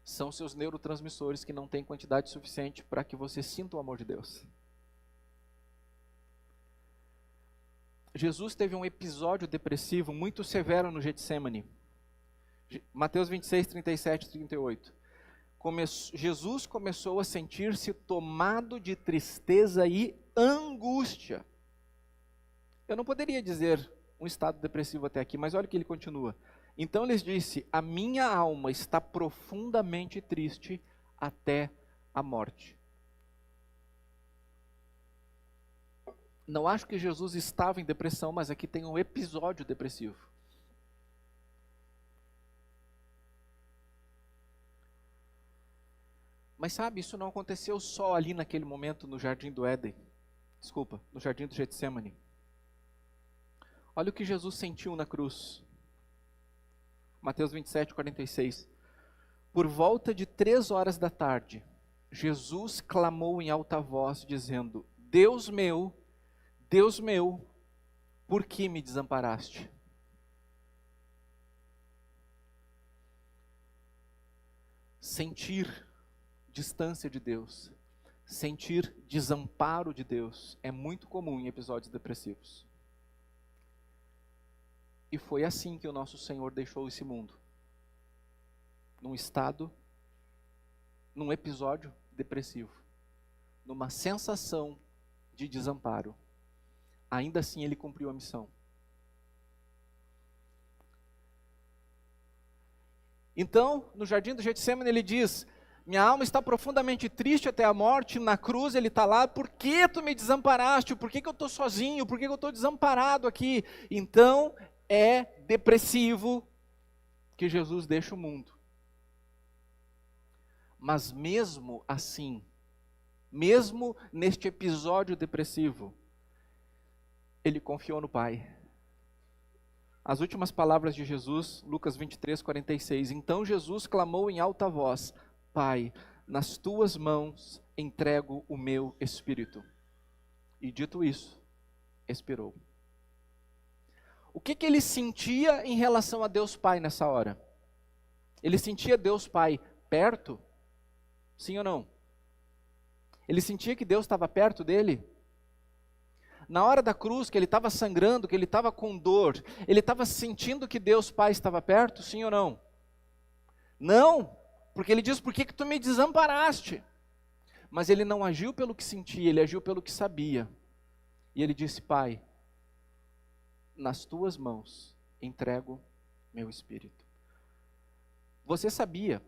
São seus neurotransmissores que não têm quantidade suficiente para que você sinta o amor de Deus. Jesus teve um episódio depressivo muito severo no Getsemane. Mateus 26, 37 e 38. Jesus começou a sentir-se tomado de tristeza e angústia. Eu não poderia dizer um estado depressivo até aqui, mas olha o que ele continua. Então lhes disse: a minha alma está profundamente triste até a morte. Não acho que Jesus estava em depressão, mas aqui tem um episódio depressivo. Mas sabe, isso não aconteceu só ali naquele momento no jardim do Éden. Desculpa, no jardim do Getsemane. Olha o que Jesus sentiu na cruz. Mateus 27, 46. Por volta de 3 horas da tarde, Jesus clamou em alta voz, dizendo: Deus meu, por que me desamparaste? Sentir distância de Deus, sentir desamparo de Deus é muito comum em episódios depressivos. E foi assim que o nosso Senhor deixou esse mundo. Num estado, num episódio depressivo, numa sensação de desamparo. Ainda assim ele cumpriu a missão. Então, no jardim do Getsemane ele diz: minha alma está profundamente triste até a morte. Na cruz ele está lá: por que tu me desamparaste? Por que eu estou sozinho? Por que eu estou desamparado aqui? Então é depressivo que Jesus deixa o mundo. Mas mesmo assim, mesmo neste episódio depressivo, ele confiou no Pai. As últimas palavras de Jesus, Lucas 23, 46. Então Jesus clamou em alta voz: Pai, nas tuas mãos entrego o meu espírito. E dito isso, expirou. O que ele sentia em relação a Deus Pai nessa hora? Ele sentia Deus Pai perto? Sim ou não? Ele sentia que Deus estava perto dele? Na hora da cruz, que ele estava sangrando, que ele estava com dor, ele estava sentindo que Deus Pai estava perto? Sim ou não? Não, porque ele diz: por que tu me desamparaste? Mas ele não agiu pelo que sentia, ele agiu pelo que sabia. E ele disse: Pai, nas tuas mãos entrego meu espírito. Você sabia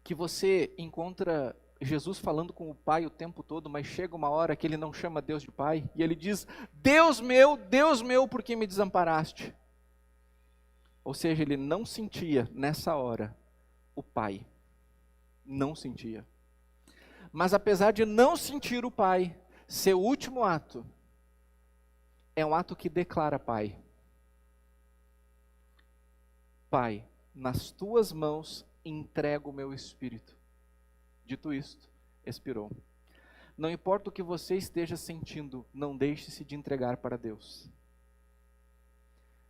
que você encontra Jesus falando com o Pai o tempo todo, mas chega uma hora que ele não chama Deus de Pai, e ele diz: Deus meu, por que me desamparaste? Ou seja, ele não sentia nessa hora o Pai. Não sentia. Mas apesar de não sentir o Pai, seu último ato é um ato que declara: Pai, Pai, nas tuas mãos entrego o meu espírito. Dito isto, expirou. Não importa o que você esteja sentindo, não deixe-se de entregar para Deus.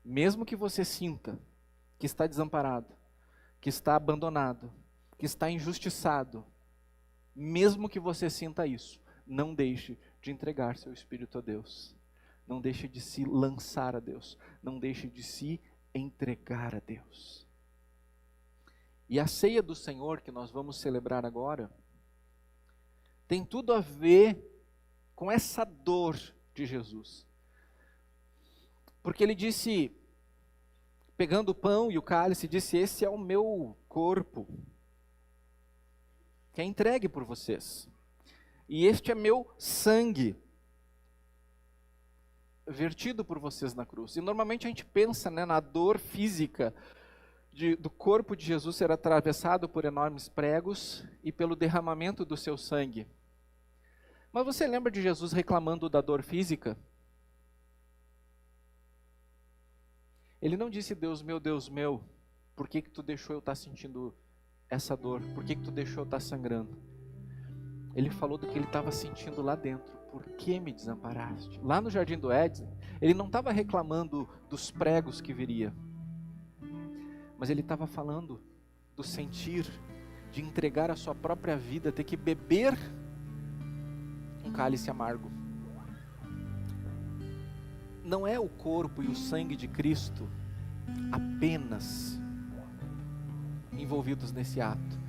Mesmo que você sinta que está desamparado, que está abandonado, que está injustiçado, mesmo que você sinta isso, não deixe de entregar seu espírito a Deus. Não deixe de se lançar a Deus. Não deixe de se entregar a Deus. E a ceia do Senhor, que nós vamos celebrar agora, tem tudo a ver com essa dor de Jesus. Porque ele disse: pegando o pão e o cálice, disse: esse é o meu corpo, que é entregue por vocês. E este é meu sangue, vertido por vocês na cruz. E normalmente a gente pensa, né, na dor física do corpo de Jesus ser atravessado por enormes pregos e pelo derramamento do seu sangue. Mas você lembra de Jesus reclamando da dor física? Ele não disse: Deus meu, por que tu deixou eu estar sentindo essa dor? Por que tu deixou eu estar sangrando? Ele falou do que ele estava sentindo lá dentro. Por que me desamparaste? Lá no Jardim do Éden, ele não estava reclamando dos pregos que viria, mas ele estava falando do sentir, de entregar a sua própria vida, ter que beber um cálice amargo. Não é o corpo e o sangue de Cristo apenas envolvidos nesse ato.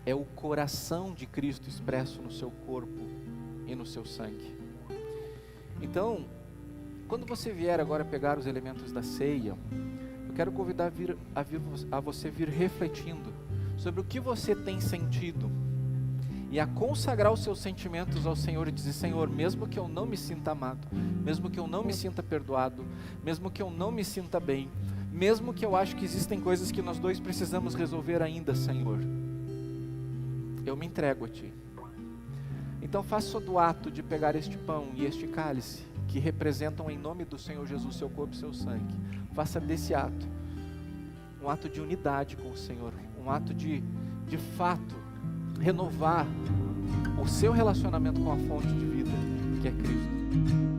É o coração de Cristo expresso no seu corpo e no seu sangue. Então, quando você vier agora pegar os elementos da ceia, eu quero convidar a você vir refletindo sobre o que você tem sentido e a consagrar os seus sentimentos ao Senhor e dizer: Senhor, mesmo que eu não me sinta amado, mesmo que eu não me sinta perdoado, mesmo que eu não me sinta bem, mesmo que eu acho que existem coisas que nós dois precisamos resolver ainda, Senhor, eu me entrego a Ti. Então faça do ato de pegar este pão e este cálice, que representam em nome do Senhor Jesus seu corpo e seu sangue, faça desse ato um ato de unidade com o Senhor, um ato de fato, renovar o seu relacionamento com a fonte de vida, que é Cristo.